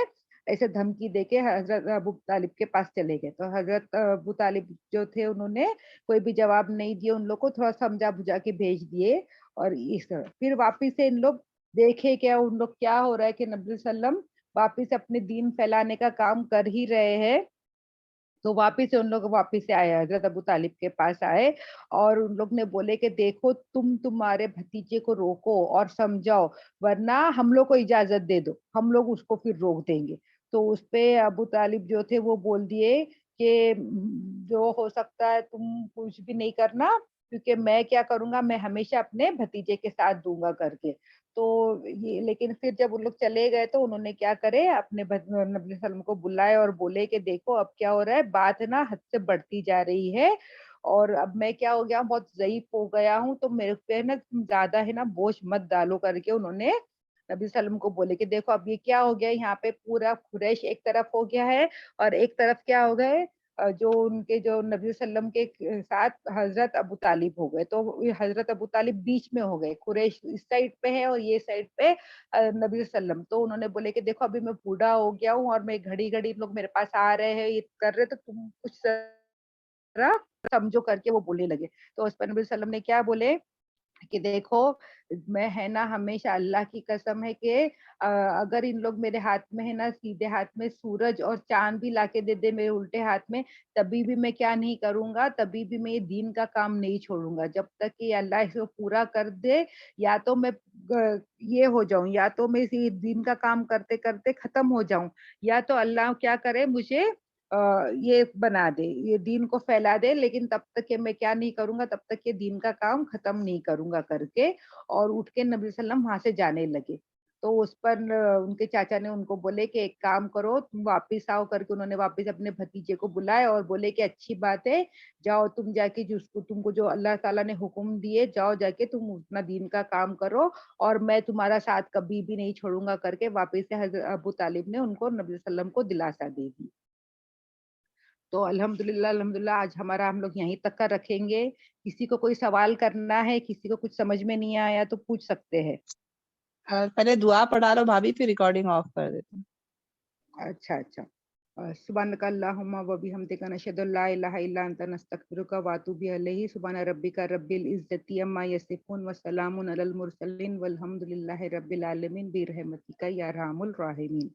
ایسے دھمکی دے کے حضرت ابو طالب کے پاس چلے گئے. تو حضرت ابو طالب جو تھے انہوں نے کوئی بھی جواب نہیں دیا، ان لوگ کو تھوڑا سمجھا بجھا کے بھیج دیے. اور اس طرح پھر واپس سے ان لوگ دیکھے کیا ان لوگ کیا ہو رہا ہے کہ نبی صلی اللہ علیہ وسلم واپس اپنے دین پھیلانے کا کام کر ہی رہے ہیں. तो वापिस से उन लोग वापिस से आए, हज़रत अबू तालिब के पास आए और उन लोग ने बोले कि देखो तुम तुम्हारे भतीजे को रोको और समझाओ, वरना हम लोग को इजाज़त दे दो, हम लोग उसको फिर रोक देंगे। तो उसपे अबू तालिब जो थे वो बोल दिए कि जो हो सकता है तुम कुछ भी नहीं करना, क्योंकि मैं क्या करूँगा, मैं हमेशा अपने भतीजे के साथ दूँगा करके। तो ये लेकिन फिर जब उन लोग चले गए तो उन्होंने क्या करे, अपने नबी वसल्लम को बुलाए और बोले कि देखो अब क्या हो रहा है, बात ना हद से बढ़ती जा रही है और अब मैं क्या हो गया हूँ, बहुत ज़ईफ़ हो गया हूँ, तो मेरे पे ना तुम ज़्यादा है ना बोझ मत डालो करके उन्होंने नबी वसल्लम को बोले कि देखो अब ये क्या हो गया है, यहाँ पे पूरा कुरैश एक तरफ हो गया है और एक तरफ क्या हो गए, जो उनके जो नबी वसल्लम के साथ हज़रत अबू तालिब हो गए। तो ये हज़रत अबू तालिब बीच में हो गए, कुरैश इस साइड पे है और ये साइड पे नबी वसल्लम। तो उन्होंने बोले कि देखो अभी मैं बूढ़ा हो गया हूँ और मैं घड़ी-घड़ी लोग मेरे पास आ रहे हैं, ये कर रहे हैं, तो तुम कुछ ज़रा समझो करके वो बोलने लगे। तो उस पर नबी वसल्लम ने क्या बोले कि देखो मैं है ना हमेशा अल्लाह की कसम है कि अगर इन लोग मेरे हाथ में है ना सीधे हाथ में सूरज और चाँद भी लाके दे दे मेरे उल्टे हाथ में, तभी भी मैं क्या नहीं करूँगा, तभी भी मैं ये दीन का काम नहीं छोड़ूँगा। जब तक कि अल्लाह इसको पूरा कर दे, या तो मैं ये हो जाऊँ, या तो मैं इसी दीन का काम करते-करते खत्म हो जाऊँ, या तो अल्लाह क्या करे मुझे ये बना दे, ये दीन को फैला दे, लेकिन तब तक ये मैं क्या नहीं करूँगा, तब तक ये दीन का काम खत्म नहीं करूँगा करके और उठ के नबी सल्लम वहाँ से जाने लगे। तो उस पर उनके चाचा ने उनको बोले कि एक काम करो, तुम वापिस आओ करके उन्होंने वापिस अपने भतीजे को बुलाया और बोले कि अच्छी बात है, जाओ तुम जाके जिसको तुमको जो अल्लाह ताला ने हुक्म दिए, जाओ जाके तुम अपना दीन का काम करो और मैं तुम्हारा साथ कभी भी नहीं छोड़ूँगा करके वापिस से अबू तालिब ने उनको नबी सल्लम को दिलासा दे दी। तो अल्हम्दुलिल्लाह अल्हम्दुलिल्लाह आज हमारा हम लोग यहीं तक का रखेंगे। किसी को कोई सवाल करना है, किसी को कुछ समझ में नहीं आया तो पूछ सकते हैं। पहले दुआ पढ़ा लो भाभी, फिर रिकॉर्डिंग ऑफ कर देती हूँ। अच्छा, अच्छा। सुब्हानका अल्लाहुम्मा व बिहम्दिका नशहदु अल्ला इलाहा इल्ला अंता नस्तगफिरुका व अतूबु इलैहि सुब्हाना रब्बिका रब्बिल इज्जति अम्मा यसिफून व सलामुन अलल मुरसलीन वल्हम्दुलिल्लाहि रब्बिल आलमीन बिरहमतिका या अरहमुर राहिमीन।